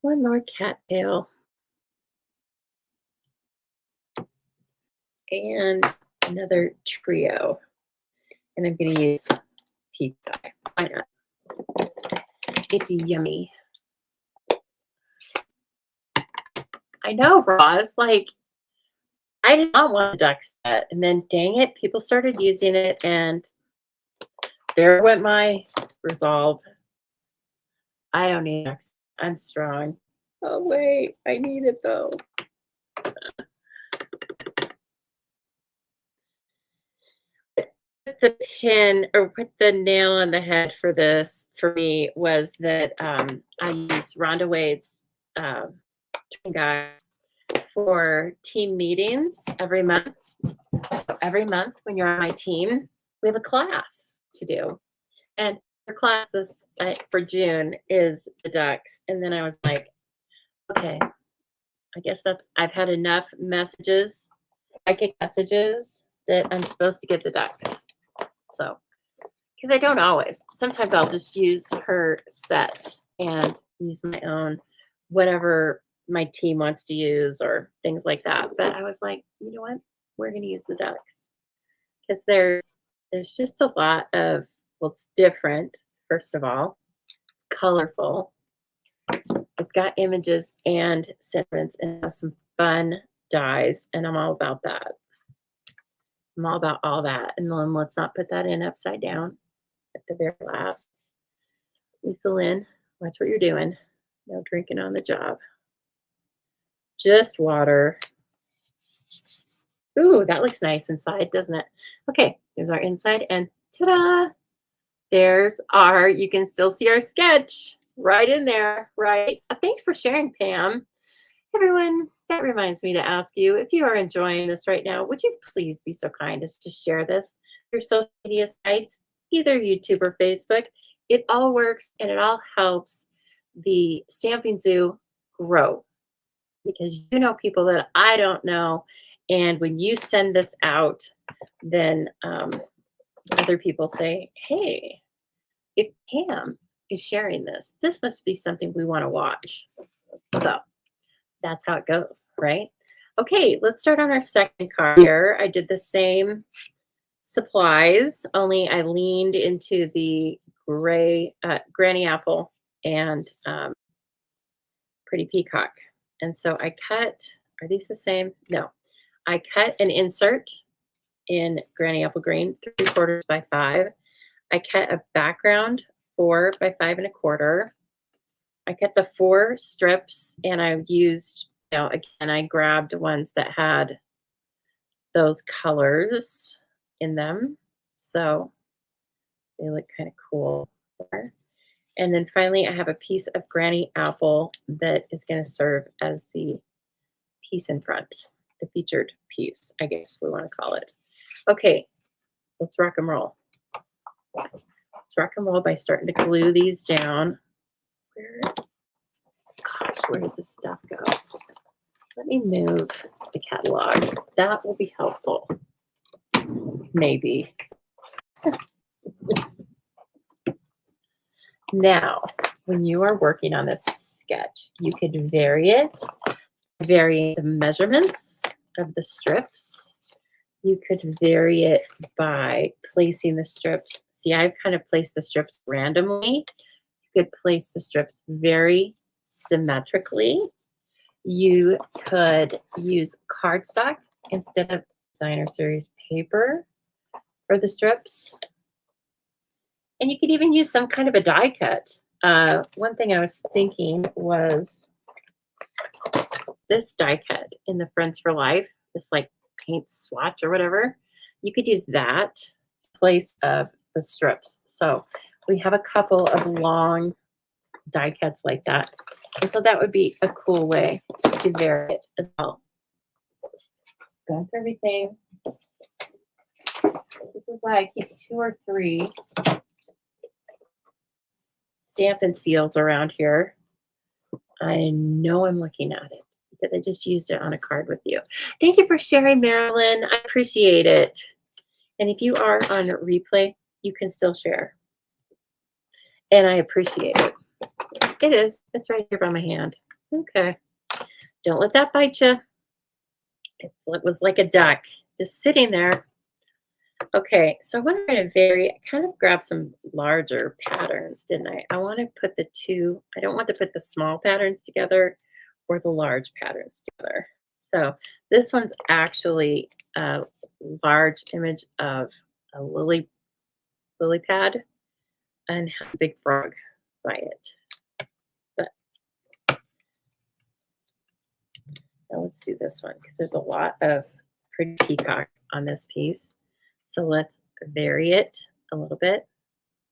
One more cattail. And another trio. And I'm going to use peach pie. Why not? It's yummy. I know, Roz. Like, I did not want a duck set. And then, dang it, people started using it. And there went my resolve. I don't need ducks. I'm strong. Oh, wait. I need it, though. The pin or put the nail on the head for this for me was that I use Rhonda Wade's guide for team meetings every month. So every month when you're on my team, we have a class to do. And her class this for June is the ducks. And then I was like, okay, I guess I've had enough messages, psychic messages that I'm supposed to get the ducks. So, because I don't always. Sometimes I'll just use her sets and use my own, whatever my team wants to use or things like that. But I was like, you know what? We're going to use the ducks because there's just a lot of, well, it's different. First of all, it's colorful. It's got images and sentiments and has some fun dyes, and I'm all about that. I'm all about all that. And then let's not put that in upside down at the very last. Lisa Lynn, watch what you're doing. No drinking on the job. Just water. Ooh, that looks nice inside, doesn't it? Okay, there's our inside, and ta-da! There's our, you can still see our sketch right in there, right? Thanks for sharing, Pam. Everyone, that reminds me to ask you, if you are enjoying this right now, would you please be so kind as to share this, your social media sites, either YouTube or Facebook. It all works and it all helps the Stamping Zoo grow because you know people that I don't know. And when you send this out, then other people say, hey, if Pam is sharing this, this must be something we want to watch. So that's how it goes, right? Okay, let's start on our second card here. I did the same supplies, only I leaned into the gray Granny Apple and Pretty Peacock. And so I cut, are these the same? No. I cut an insert in Granny Apple Green, 3/4 by 5. I cut a background 4 by 5 1/4. I cut the 4 strips and I used, again, I grabbed ones that had those colors in them. So they look kind of cool there. And then finally, I have a piece of Granny Apple that is going to serve as the piece in front, the featured piece, I guess we want to call it. Okay, let's rock and roll. Let's rock and roll by starting to glue these down. Where does this stuff go? Let me move the catalog. That will be helpful. Maybe. Now, when you are working on this sketch, you could vary the measurements of the strips. You could vary it by placing the strips. See, I've kind of placed the strips randomly. You could place the strips very symmetrically. You could use cardstock instead of designer series paper for the strips. And you could even use some kind of a die cut. One thing I was thinking was this die cut in the Friends for Life, this like paint swatch or whatever. You could use that in place of the strips. So we have a couple of long die cuts like that. And so that would be a cool way to vary it as well. Going through everything. This is why I keep 2 or 3 Stampin' Seals around here. I know I'm looking at it because I just used it on a card with you. Thank you for sharing, Marilyn. I appreciate it. And if you are on replay, you can still share. And I appreciate it. It is. It's right here by my hand. Okay. Don't let that bite you. It was like a duck just sitting there. Okay, so I want to vary. I kind of grabbed some larger patterns, didn't I? I want to put the two. I don't want to put the small patterns together or the large patterns together. So this one's actually a large image of a lily pad and has a big frog by it. But now let's do this one because there's a lot of pretty peacock on this piece. So let's vary it a little bit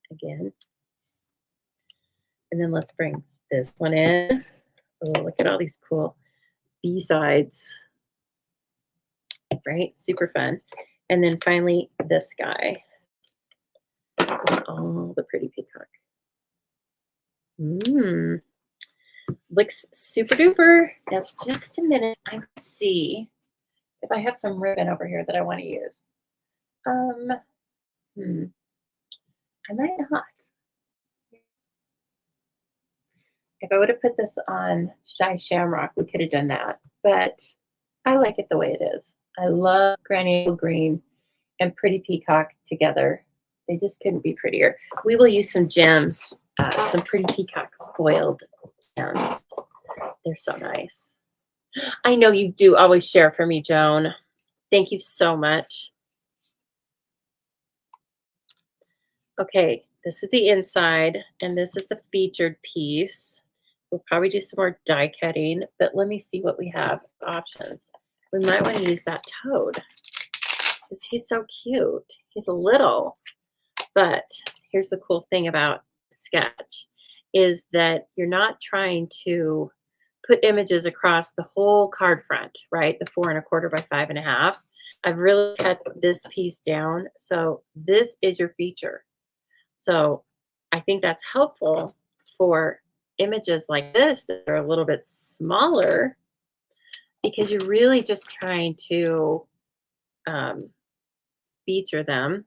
again. And then let's bring this one in. Oh, look at all these cool B-sides. Right? Super fun. And then finally, this guy. Oh, the pretty peacock. Looks super duper. Now, just a minute. I will see if I have some ribbon over here that I want to use. I might not. If I would have put this on Shy Shamrock, we could have done that. But I like it the way it is. I love Granny Apple Green and Pretty Peacock together. They just couldn't be prettier. We will use some gems, some Pretty Peacock foiled gems. They're so nice. I know you do always share for me, Joan. Thank you so much. Okay, this is the inside, and this is the featured piece. We'll probably do some more die cutting, but let me see what we have options. We might want to use that toad because he's so cute. He's little, but here's the cool thing about sketch is that you're not trying to put images across the whole card front, right? The 4 1/4 by 5 1/2. I've really cut this piece down. So this is your feature. So I think that's helpful for images like this that are a little bit smaller because you're really just trying to feature them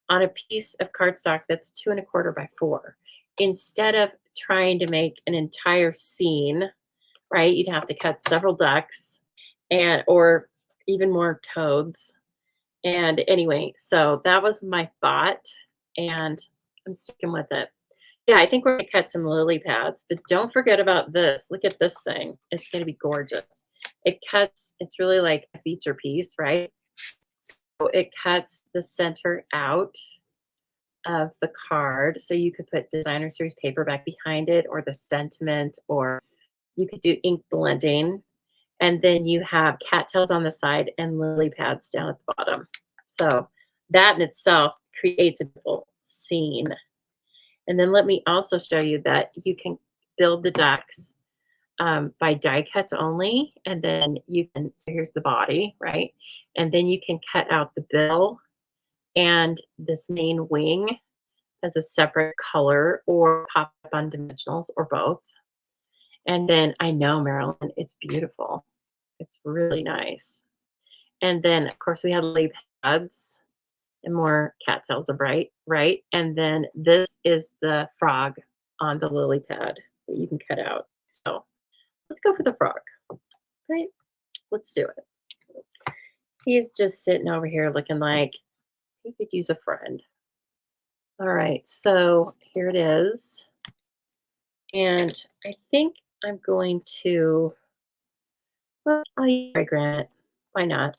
on a piece of cardstock that's 2 1/4 by 4. Instead of trying to make an entire scene, right? You'd have to cut several ducks or even more toads. And anyway, so that was my thought and I'm sticking with it. Yeah, I think we're going to cut some lily pads, but don't forget about this. Look at this thing. It's going to be gorgeous. It cuts, it's really like a feature piece, right? So it cuts the center out of the card. So you could put designer series paper back behind it or the sentiment, or you could do ink blending. And then you have cattails on the side and lily pads down at the bottom. So that in itself creates a beautiful scene. And then let me also show you that you can build the ducks by die cuts only. And then you can, so here's the body, right? And then you can cut out the bill and this main wing as a separate color or pop up on dimensionals or both. And then I know, Marilyn, it's beautiful. It's really nice. And then, of course, we have lily pads and more cattails of right? And then this is the frog on the lily pad that you can cut out. So let's go for the frog, right? Let's do it. He's just sitting over here looking like he could use a friend. All right, so here it is. And I think I'm going to, well, I'll use dry granite. Why not?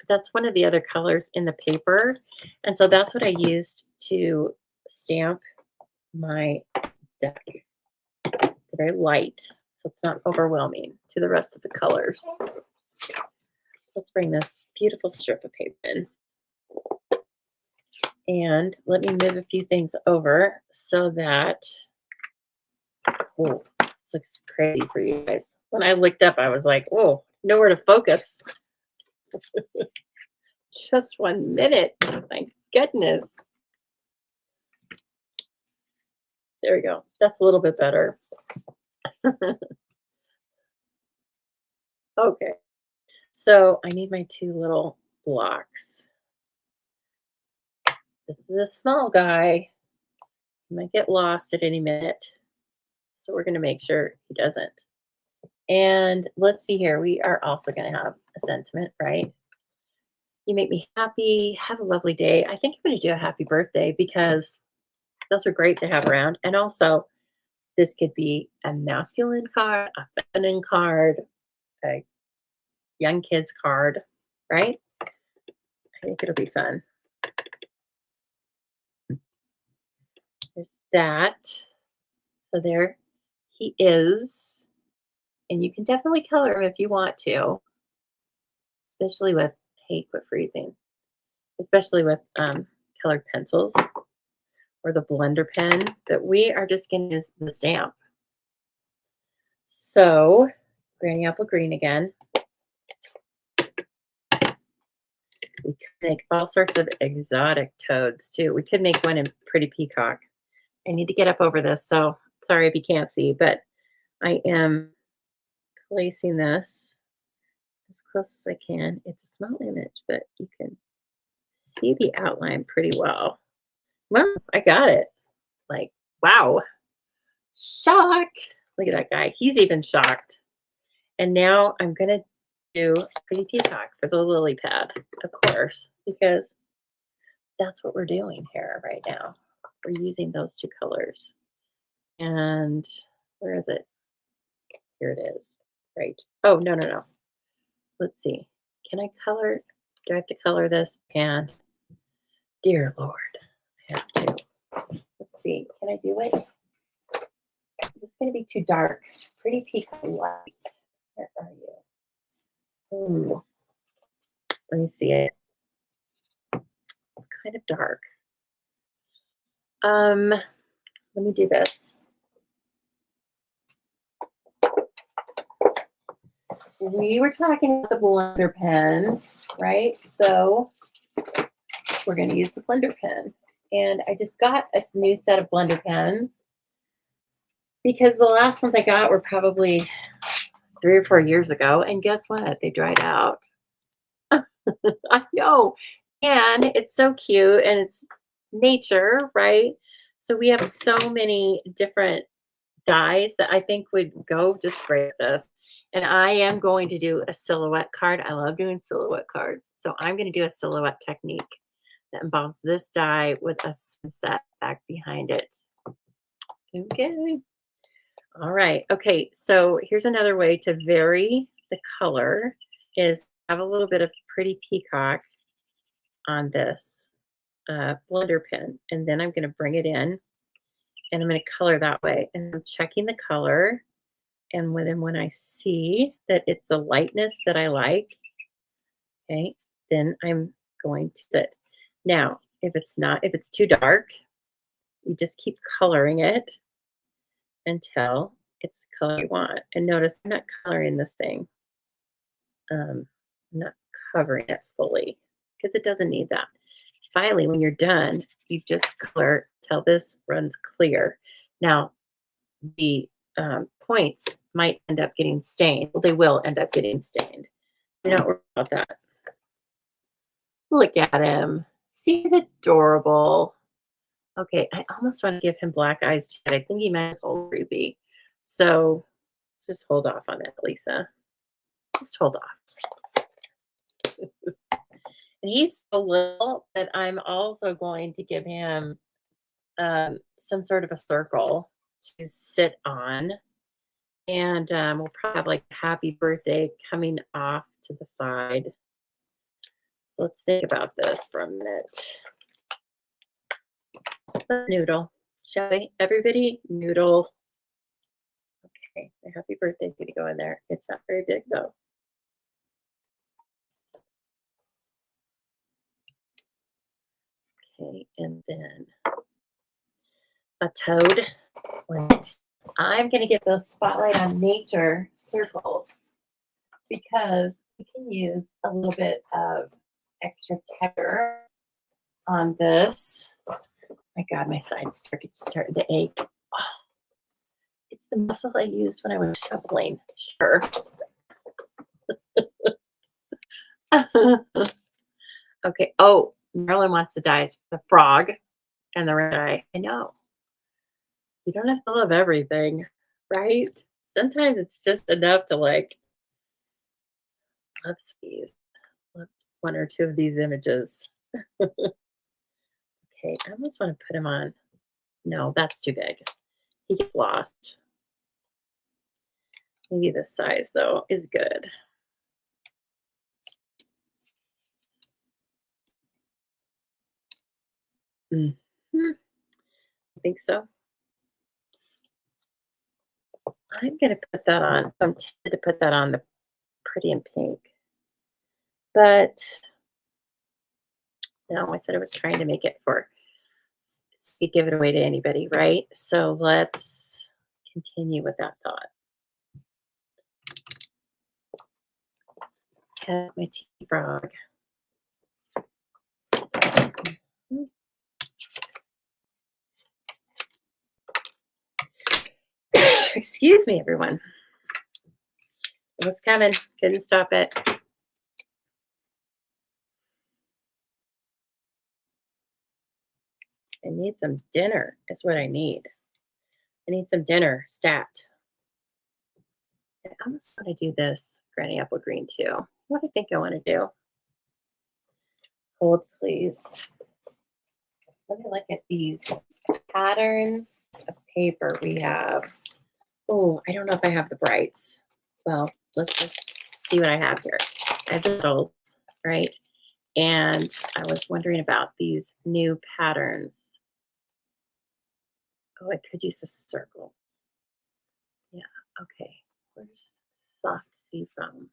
That's one of the other colors in the paper. And so that's what I used to stamp my deck. Very light, so it's not overwhelming to the rest of the colors. Let's bring this beautiful strip of paper in. And let me move a few things over so that, oh, this looks crazy for you guys. When I looked up, I was like, whoa, nowhere to focus. Just 1 minute. My goodness. There we go. That's a little bit better. Okay. So I need my 2 little blocks. This is a small guy. He might get lost at any minute. So we're going to make sure he doesn't. And let's see here. We are also going to have a sentiment, right? You make me happy. Have a lovely day. I think I'm going to do a happy birthday because those are great to have around. And also, this could be a masculine card, a feminine card, a young kid's card, right? I think it'll be fun. There's that. So there he is. And you can definitely color him if you want to, especially with, hey, quit freezing, especially with colored pencils or the blender pen. But we are just going to use the stamp. So, Granny Apple Green again. We could make all sorts of exotic toads too. We could make one in Pretty Peacock. I need to get up over this, so sorry if you can't see, but I am placing this as close as I can. It's a small image, but you can see the outline pretty well. Well, I got it. Like, wow. Shock. Look at that guy. He's even shocked. And now I'm going to do Pretty Peacock for the lily pad, of course, because that's what we're doing here right now. We're using those 2 colors. And where is it? Here it is. Right. Oh, no. Let's see. Can I color? Do I have to color this? And dear Lord, I have to. Let's see. Can I do it? It's going to be too dark. Pretty Peacock light. Where are you? Ooh. Let me see it. It's kind of dark. Let me do this. We were talking about the blender pen, right? So we're going to use the blender pen. And I just got a new set of blender pens because the last ones I got were probably 3 or 4 years ago. And guess what? They dried out. I know. And it's so cute and it's nature, right? So we have so many different dies that I think would go just great with this. And I am going to do a silhouette card. I love doing silhouette cards. So I'm going to do a silhouette technique that involves this die with a sunset back behind it. Okay. All right. Okay. So here's another way to vary the color is have a little bit of Pretty Peacock on this blender pen. And then I'm going to bring it in and I'm going to color that way. And I'm checking the color And then when I see that it's the lightness that I like, okay, then I'm going to sit. Now, if it's too dark, you just keep coloring it until it's the color you want. And notice I'm not coloring this thing. I'm not covering it fully because it doesn't need that. Finally, when you're done, you just color till this runs clear. Now, the points might end up getting stained. Well, they will end up getting stained. Do not worry about that. Look at him. See, he's adorable. Okay, I almost want to give him black eyes too, but I think he might be a little creepy. So just hold off on that, Lisa. Just hold off. And he's so little that I'm also going to give him some sort of a circle to sit on. And we'll probably have like happy birthday coming off to the side. Let's think about this for a minute. Let's noodle, shall we? Everybody noodle. Okay, the happy birthday is going to go in there. It's not very big though. Okay, and then a toad. I'm going to get the spotlight on nature circles because we can use a little bit of extra texture on this. My God, my side's starting to ache. Oh, it's the muscle I used when I was shoveling. Sure. Okay. Oh, Marilyn wants to dye the frog and the red eye. I know. You don't have to love everything, right? Sometimes it's just enough to like, let's see, love one or two of these images. Okay, I almost want to put him on. No, that's too big. He gets lost. Maybe this size, though, is good. I think so. I'm going to put that on. I'm tempted to put that on the pretty in pink. But no, I said I was trying to make it for you give it away to anybody, right? So let's continue with that thought. Cut my tea frog. Excuse me, everyone. It was coming. Couldn't stop it. I need some dinner, is what I need. I need some dinner stat. I almost want to do this Granny Apple Green too. What do I think I want to do? Hold, please. Let me look at these patterns of paper we have. Oh, I don't know if I have the brights. Well, let's just see what I have here. I have the metals, right? And I was wondering about these new patterns. Oh, I could use the circle. Yeah, okay. Where's soft seafoam?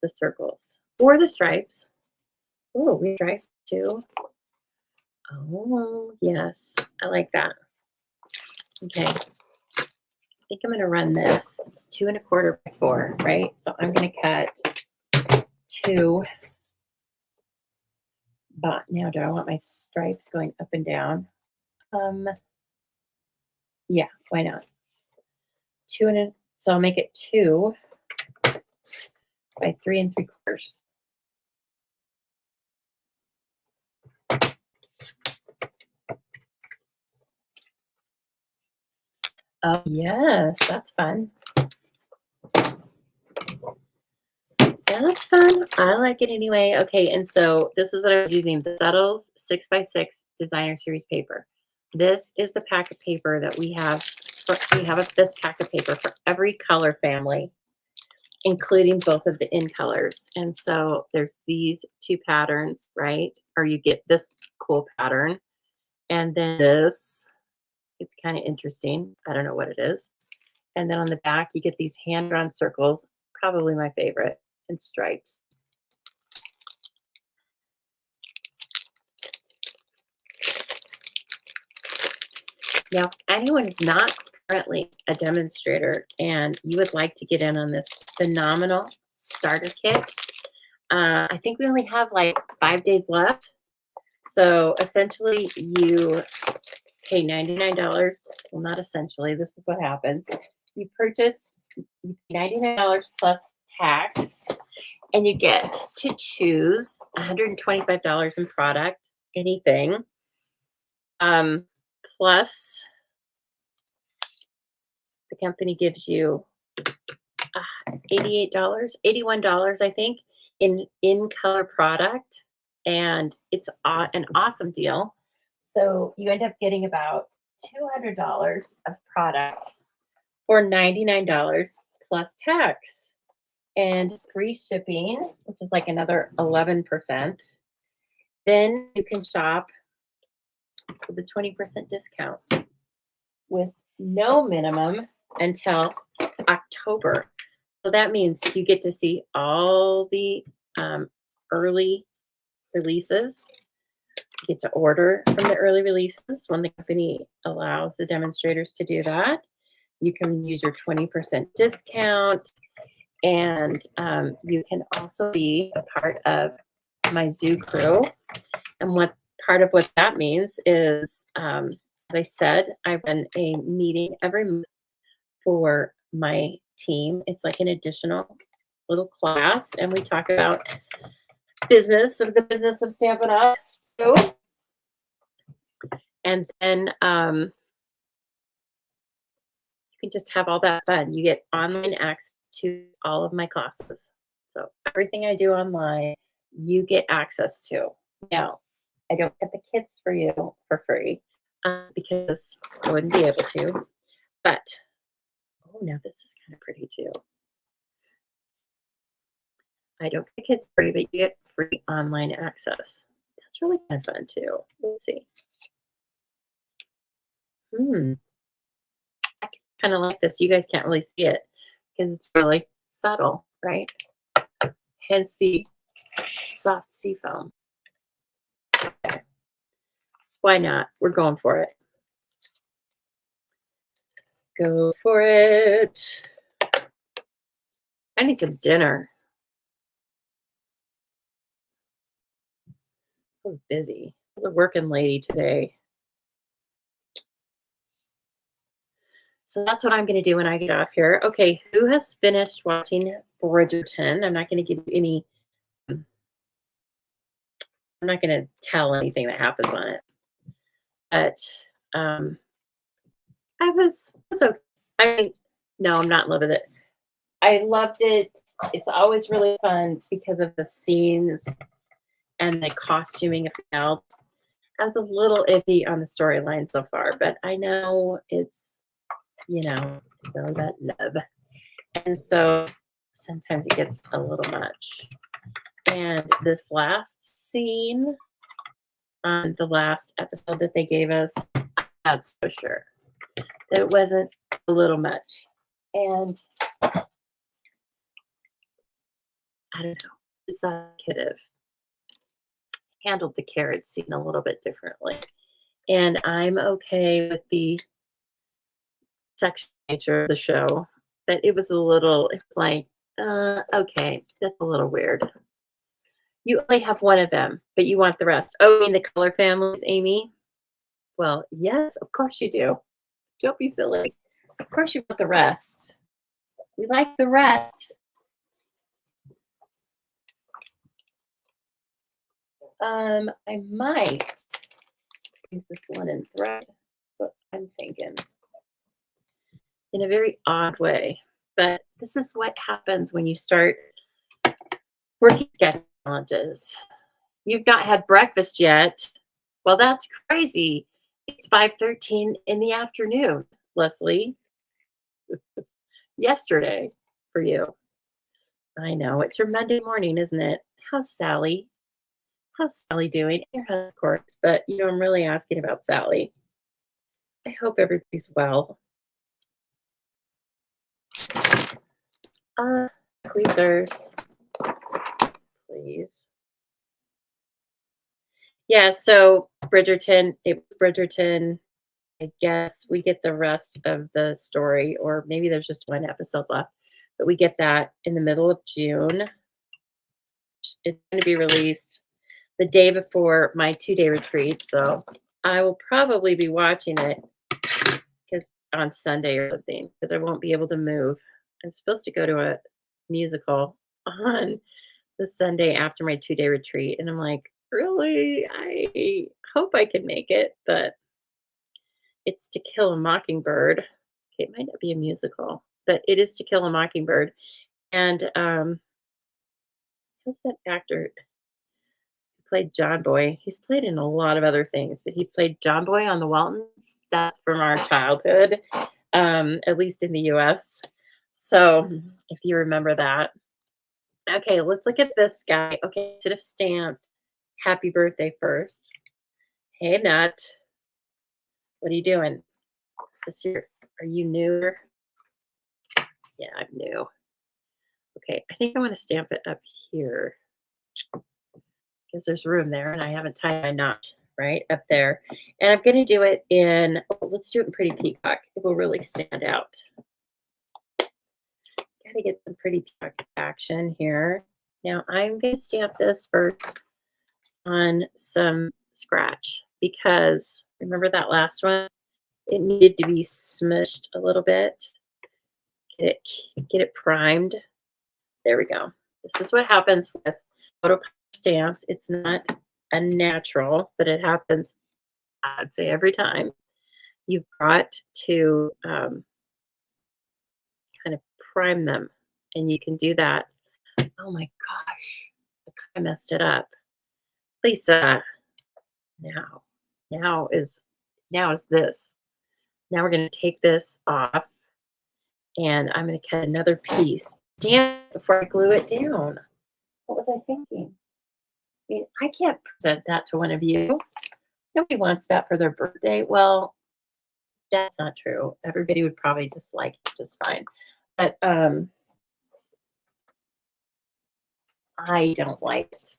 The circles or the stripes. Oh, we stripes too. Oh, yes. I like that. Okay. I think I'm going to run this. It's 2 1/4 by 4, right? So I'm going to cut 2. But now, do I want my stripes going up and down? Yeah, why not? 2 and so I'll make it 2 by 3 3/4. Oh yes, that's fun. That's fun. I like it anyway. Okay, and so this is what I was using, the Settles 6x6 Designer Series paper. This is the pack of paper that we have. This pack of paper for every color family, including both of the in colors. And so there's these 2 patterns, right? Or you get this cool pattern. And then this, it's kind of interesting. I don't know what it is. And then on the back, you get these hand-drawn circles, probably my favorite, and stripes. Now, if anyone is not currently a demonstrator and you would like to get in on this phenomenal starter kit, I think we only have like 5 days left. So essentially, you pay $99. Well, not essentially. This is what happens. You purchase $99 plus tax, and you get to choose $125 in product, anything. Plus, the company gives you $88, $81, I think, in color product, and it's an awesome deal. So you end up getting about $200 of product for $99 plus tax and free shipping, which is like another 11%. Then you can shop for the 20% discount with no minimum until October. So that means you get to see all the early releases. You get to order from the early releases when the company allows the demonstrators to do that. You can use your 20% discount, and you can also be a part of my zoo crew. And what part of what that means is, as I said, I run a meeting every month for my team. It's like an additional little class, and we talk about the business of Stampin' Up! And then you can just have all that fun. You get online access to all of my classes. So everything I do online, you get access to. Now, I don't get the kits for you for free because I wouldn't be able to. But, oh, now this is kind of pretty too. I don't get the kits free, but you get free online access. That's really kind of fun too. Let's see. I kind of like this. You guys can't really see it because it's really subtle, right? Hence the soft sea foam. Okay. Why not? We're going for it. Go for it. I need some dinner. I was busy. I was a working lady today. So that's what I'm going to do when I get off here. Okay, who has finished watching Bridgerton? I'm not going to give you any. I'm not going to tell anything that happens on it. But I was okay. I mean, no, I'm not in love with it. I loved it. It's always really fun because of the scenes and the costuming of else. I was a little iffy on the storyline so far, but I know it's all that love. And so sometimes it gets a little much. And this last scene on the last episode that they gave us, I'm not so sure that it wasn't a little much. And I don't know, this could have handled the carriage scene a little bit differently. And I'm okay with the sexual nature of the show, but it was like, okay, that's a little weird. You only have one of them, but you want the rest. Oh, you mean the color families, Amy? Well, yes, of course you do. Don't be silly. Of course you want the rest. We like the rest. I might use this linen thread. That's what I'm thinking. In a very odd way. But this is what happens when you start working sketch challenges. You've not had breakfast yet. Well, that's crazy. It's 5:13 in the afternoon, Leslie. Yesterday for you. I know. It's your Monday morning, isn't it? How's Sally? How's Sally doing? Your husband, of course, but I'm really asking about Sally. I hope everybody's well. Tweezers, please. Yeah, so Bridgerton, it was Bridgerton. I guess we get the rest of the story, or maybe there's just one episode left, but we get that in the middle of June. It's going to be released the day before my 2-day retreat, so I will probably be watching it because on Sunday or something, because I won't be able to move. I'm supposed to go to a musical on the Sunday after my 2-day retreat, and I'm like, really? I hope I can make it, but it's To Kill a Mockingbird. Okay, it might not be a musical, but it is To Kill a Mockingbird. And who's that actor who played John Boy? He's played in a lot of other things, but he played John Boy on the Waltons. That's from our childhood, at least in the US. So if you remember that. Okay, let's look at this guy. Okay, should have stamped happy birthday first. Hey, Nut. What are you doing? Is this your, are you new? Yeah, I'm new. Okay, I think I want to stamp it up here because there's room there and I haven't tied my knot right up there. And I'm going to do it in, oh, let's do it in Pretty Peacock. It will really stand out. Got to get some Pretty Peacock action here. Now I'm going to stamp this first on some scratch because remember that last one? It needed to be smushed a little bit. Get it primed. There we go. This is what happens with photo stamps. It's not a natural, but it happens, I'd say, every time. You've got to kind of prime them, and you can do that. Oh my gosh, I kind of messed it up. Lisa, now, now is this. Now we're going to take this off, and I'm going to cut another piece. Damn, before I glue it down. What was I thinking? I mean, I can't present that to one of you. Nobody wants that for their birthday. Well, that's not true. Everybody would probably just like it just fine. But I don't like it.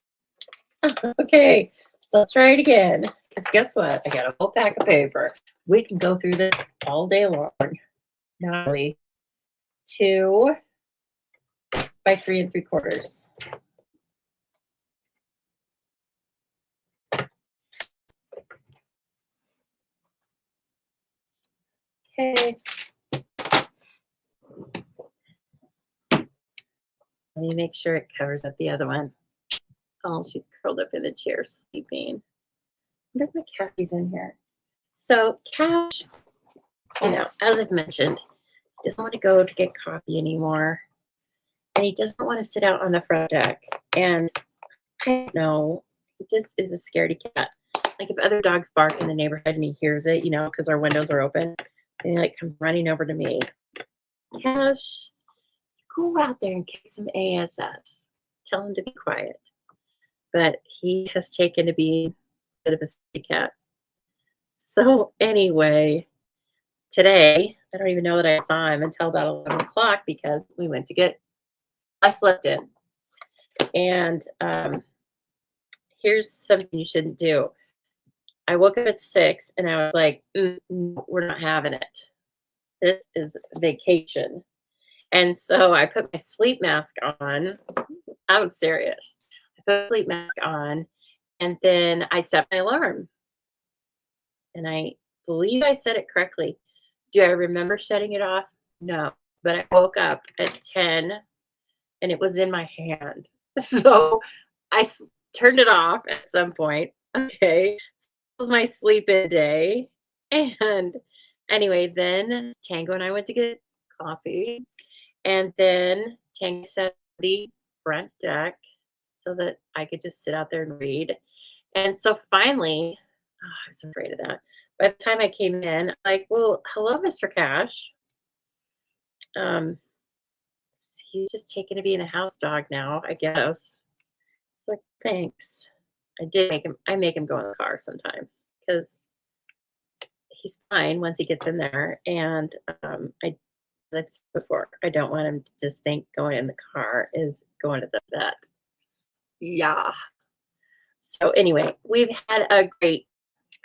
Okay, let's try it again. Because guess what? I got a whole pack of paper. We can go through this all day long. Not really. 2 by 3 3/4. Okay. Let me make sure it covers up the other one. Oh, she's curled up in the chair sleeping. I wonder if my Cappy's in here. So Cash, as I've mentioned, doesn't want to go to get coffee anymore. And he doesn't want to sit out on the front deck. And I don't know, he just is a scaredy cat. Like if other dogs bark in the neighborhood and he hears it, because our windows are open, and he like comes running over to me. Cash, go out there and kick some ASS. Tell him to be quiet. But he has taken to being a bit of a scaredy cat. So anyway, today, I don't even know that I saw him until about 11 o'clock because I slept in. And here's something you shouldn't do. I woke up at 6 and I was like, we're not having it. This is vacation. And so I put my sleep mask on. I was serious. I put a sleep mask on and then I set my alarm. And I believe I said it correctly. Do I remember shutting it off? No. But I woke up at 10 and it was in my hand. So I turned it off at some point. Okay. This was my sleep-in day. And anyway, then Tango and I went to get coffee. And then Tango sat on the front deck so that I could just sit out there and read. And so finally, I was afraid of that. By the time I came in, like, well, hello, Mr. Cash. He's just taken to being a house dog now, I guess. Like, thanks. I make him go in the car sometimes because he's fine once he gets in there. And I I've said before, I don't want him to just think going in the car is going to the vet. Yeah. So anyway, we've had a great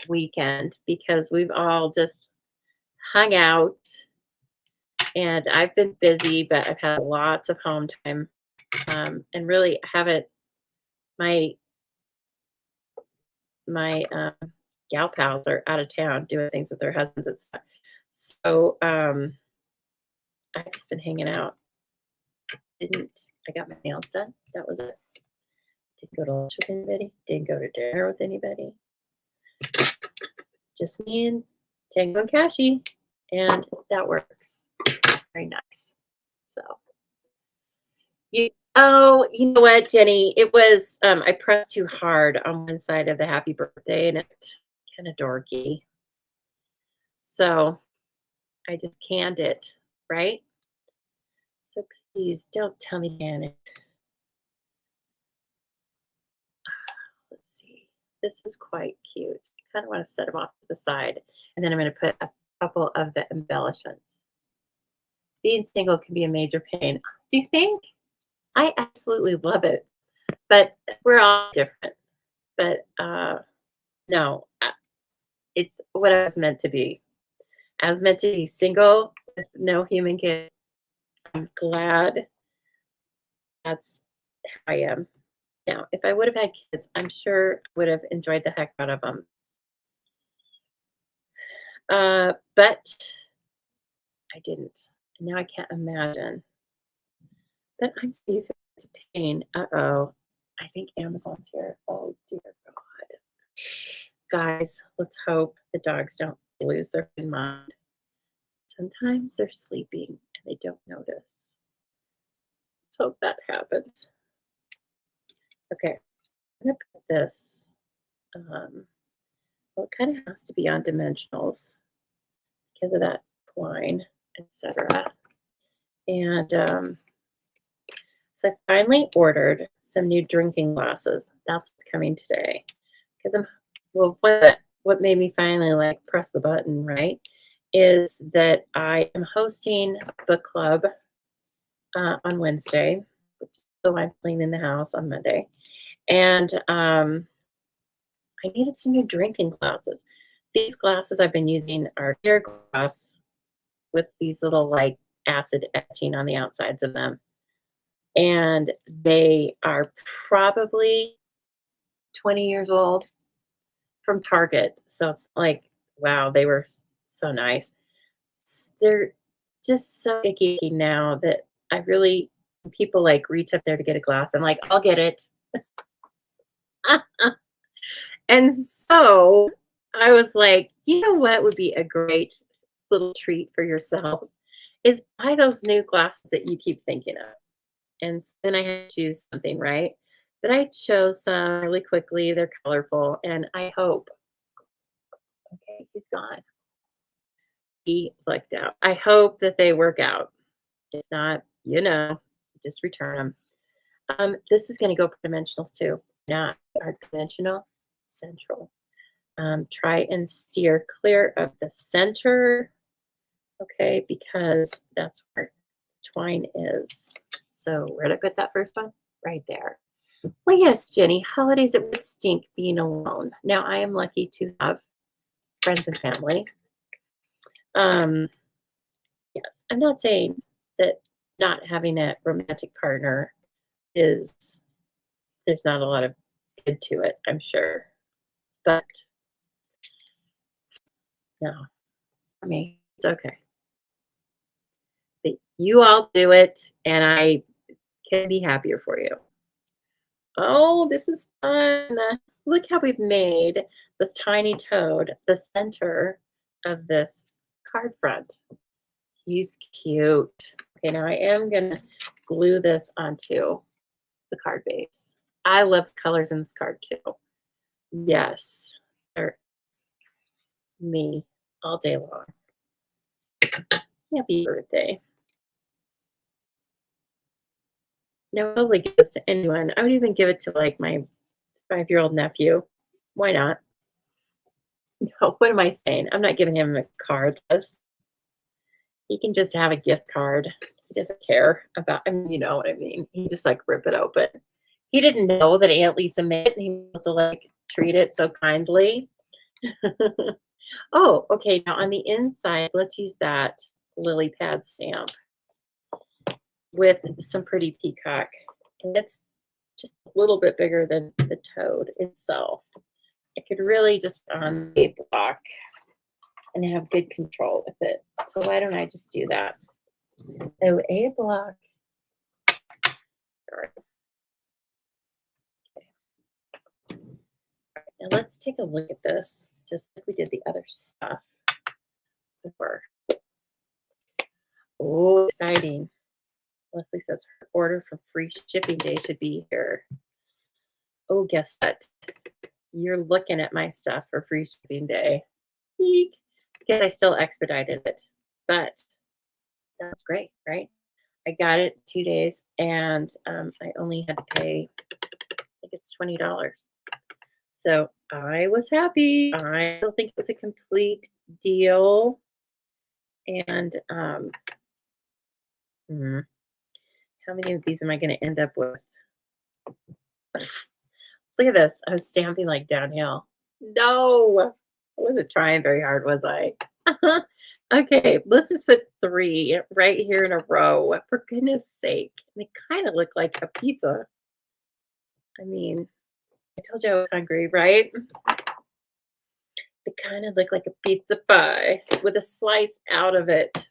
weekend because we've all just hung out, and I've been busy, but I've had lots of home time. And really haven't my gal pals are out of town doing things with their husbands and stuff. So I've just been hanging out. I got my nails done. That was it. Didn't go to lunch with anybody. Didn't go to dinner with anybody. Just me and Tango and Kashi, and that works. Very nice. So you know what, Jenny? It was I pressed too hard on one side of the happy birthday, and it's kind of dorky. So I just canned it, right? So please don't tell me to can it. Let's see. This is quite cute. I kind of want to set them off to the side, and then I'm going to put a couple of the embellishments. Being single can be a major pain. Do you think? I absolutely love it, but we're all different. But no, it's what I was meant to be. I was meant to be single with no human kids. I'm glad that's how I am. Now, if I would have had kids, I'm sure I would have enjoyed the heck out of them. But I didn't. And now I can't imagine. But I'm seeing if it's a pain. Uh-oh. I think Amazon's here. Oh, dear God. Guys, let's hope the dogs don't lose their mind. Sometimes they're sleeping and they don't notice. Let's hope that happens. Okay, I'm going to put this. Well, it kind of has to be on dimensionals because of that twine, etc. And so I finally ordered some new drinking glasses. That's what's coming today. Because what made me finally like press the button, right, is that I am hosting a book club on Wednesday, so I'm cleaning the house on Monday, and I needed some new drinking glasses. These glasses I've been using are clear glass with these little like acid etching on the outsides of them, and they are probably 20 years old from Target. So it's like, wow, they were so nice. They're just so icky now that I really, people like reach up there to get a glass. I'm like, I'll get it. And so I was like, you know what would be a great little treat for yourself is buy those new glasses that you keep thinking of. And then I had to choose something, right? But I chose some really quickly. They're colorful, and I hope. Okay, he's gone. He flicked out. I hope that they work out. If not, just return them. This is going to go for dimensionals too, not our dimensional central. Try and steer clear of the center, okay, because that's where twine is. So where did I put that first one? Right there. Well, yes, Jenny, holidays it would stink being alone. Now, I am lucky to have friends and family. Yes, I'm not saying that not having a romantic partner there's not a lot of good to it, I'm sure. But no, for me, it's okay. But you all do it, and I can be happier for you. Oh, this is fun. Look how we've made this tiny toad the center of this card front. He's cute. Okay, now I am going to glue this onto the card base. I love colors in this card too. Yes, they're me all day long. Happy birthday. No, totally give this to anyone. I would even give it to like my 5-year-old nephew. Why not? No, what am I saying? I'm not giving him a card. He can just have a gift card. He doesn't care about, I mean, you know what I mean. He just like rip it open. He didn't know that Aunt Lisa made it, and he was to like treat it so kindly. Oh, okay. Now on the inside, let's use that lily pad stamp with some pretty peacock. And it's just a little bit bigger than the toad itself. I could really just put on a block and have good control with it. So why don't I just do that? So a block. All right. Okay. All right. Now let's take a look at this, just like we did the other stuff before. Oh, exciting. Leslie says her order for free shipping day should be here. Oh, guess what? You're looking at my stuff for free shipping day. Eek. Because I still expedited it. But that's great, right? I got it 2 days and I only had to pay, I think it's $20. So I was happy. I still think it's a complete deal. And how many of these am I going to end up with? Look at this. I was stamping like downhill. No, I wasn't trying very hard, was I? Okay, let's just put 3 right here in a row. For goodness sake. They kind of look like a pizza. I mean, I told you I was hungry, right? They kind of look like a pizza pie with a slice out of it.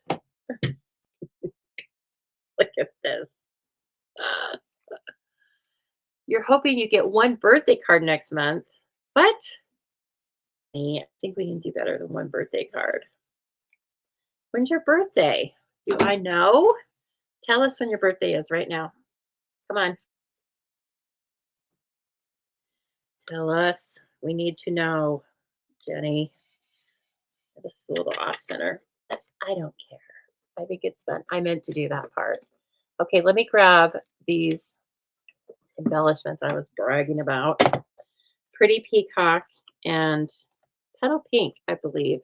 Look at this. Uh, you're hoping you get 1 birthday card next month. What? I think we can do better than 1 birthday card. When's your birthday? Do I know? Tell us when your birthday is right now. Come on. Tell us. We need to know, Jenny. This is a little off center. I don't care. I think it's fun. I meant to do that part. Okay, let me grab these embellishments I was bragging about. Pretty peacock and petal pink, I believe.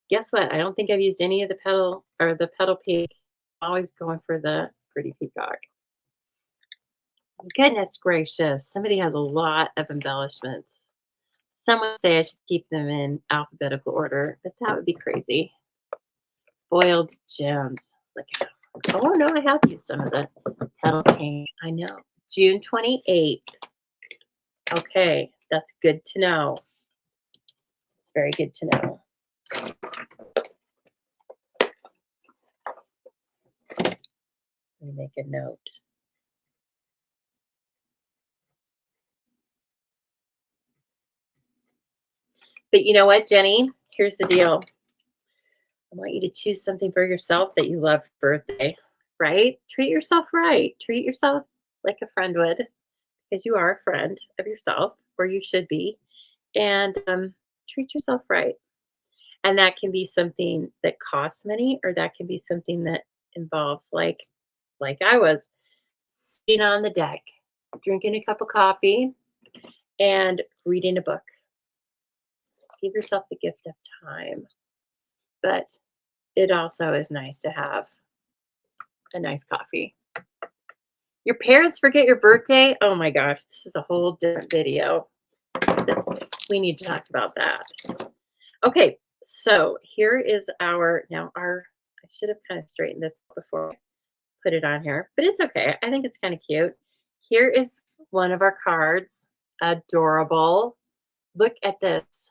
Guess what? I don't think I've used any of the petal pink. I'm always going for the pretty peacock. Goodness gracious. Somebody has a lot of embellishments. Some would say I should keep them in alphabetical order, but that would be crazy. Foiled gems. Like, oh no, I have used some of the petal pink. I know. June 28th. Okay, that's good to know. It's very good to know. Let me make a note. But you know what, Jenny? Here's the deal. I want you to choose something for yourself that you love for birthday, right? Treat yourself right. Treat yourself like a friend would, because you are a friend of yourself, or you should be. And treat yourself right. And that can be something that costs money, or that can be something that involves like I was sitting on the deck, drinking a cup of coffee and reading a book. Give yourself the gift of time. But it also is nice to have a nice coffee. Your parents forget your birthday? Oh my gosh, this is a whole different video. We need to talk about that. Okay, so here is I should have kind of straightened this before I put it on here, but it's okay. I think it's kind of cute. Here is one of our cards. Adorable. Look at this.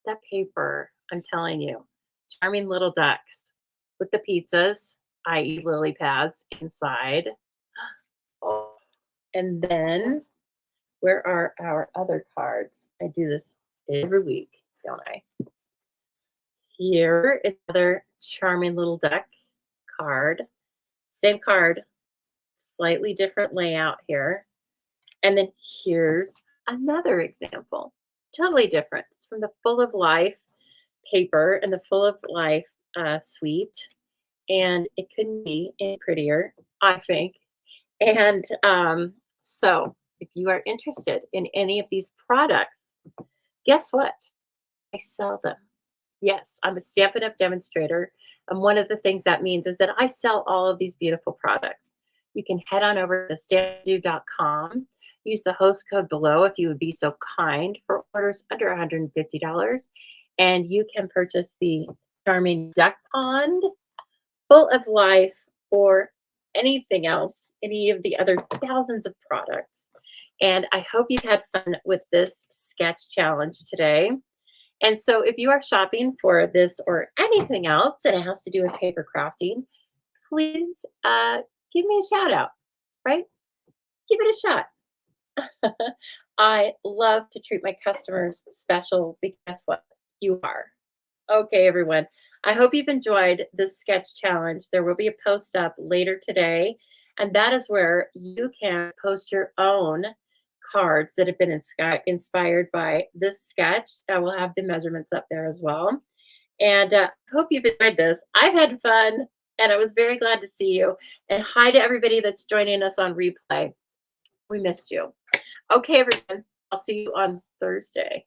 That paper, I'm telling you. Charming little ducks with the pizzas, i.e. lily pads inside. Oh, and then where are our other cards? I do this every week, don't I? Here is another charming little duck card. Same card, slightly different layout here. And then here's another example, totally different. It's from the Full of Life paper and the Full of Life suite. And it couldn't be any prettier, I think. And so if you are interested in any of these products, guess what? I sell them. Yes, I'm a Stampin' Up! Demonstrator. And one of the things that means is that I sell all of these beautiful products. You can head on over to stampdo.com. Use the host code below if you would be so kind for orders under $150. And you can purchase the charming duck pond full of life or anything else, any of the other thousands of products. And I hope you had fun with this sketch challenge today. And so if you are shopping for this or anything else and it has to do with paper crafting, please give me a shout out, right? Give it a shot. I love to treat my customers special because guess what? You are. Okay, everyone. I hope you've enjoyed this sketch challenge. There will be a post up later today, and that is where you can post your own cards that have been inspired by this sketch. I will have the measurements up there as well. And I hope you've enjoyed this. I've had fun, and I was very glad to see you. And hi to everybody that's joining us on replay. We missed you. Okay, everyone. I'll see you on Thursday.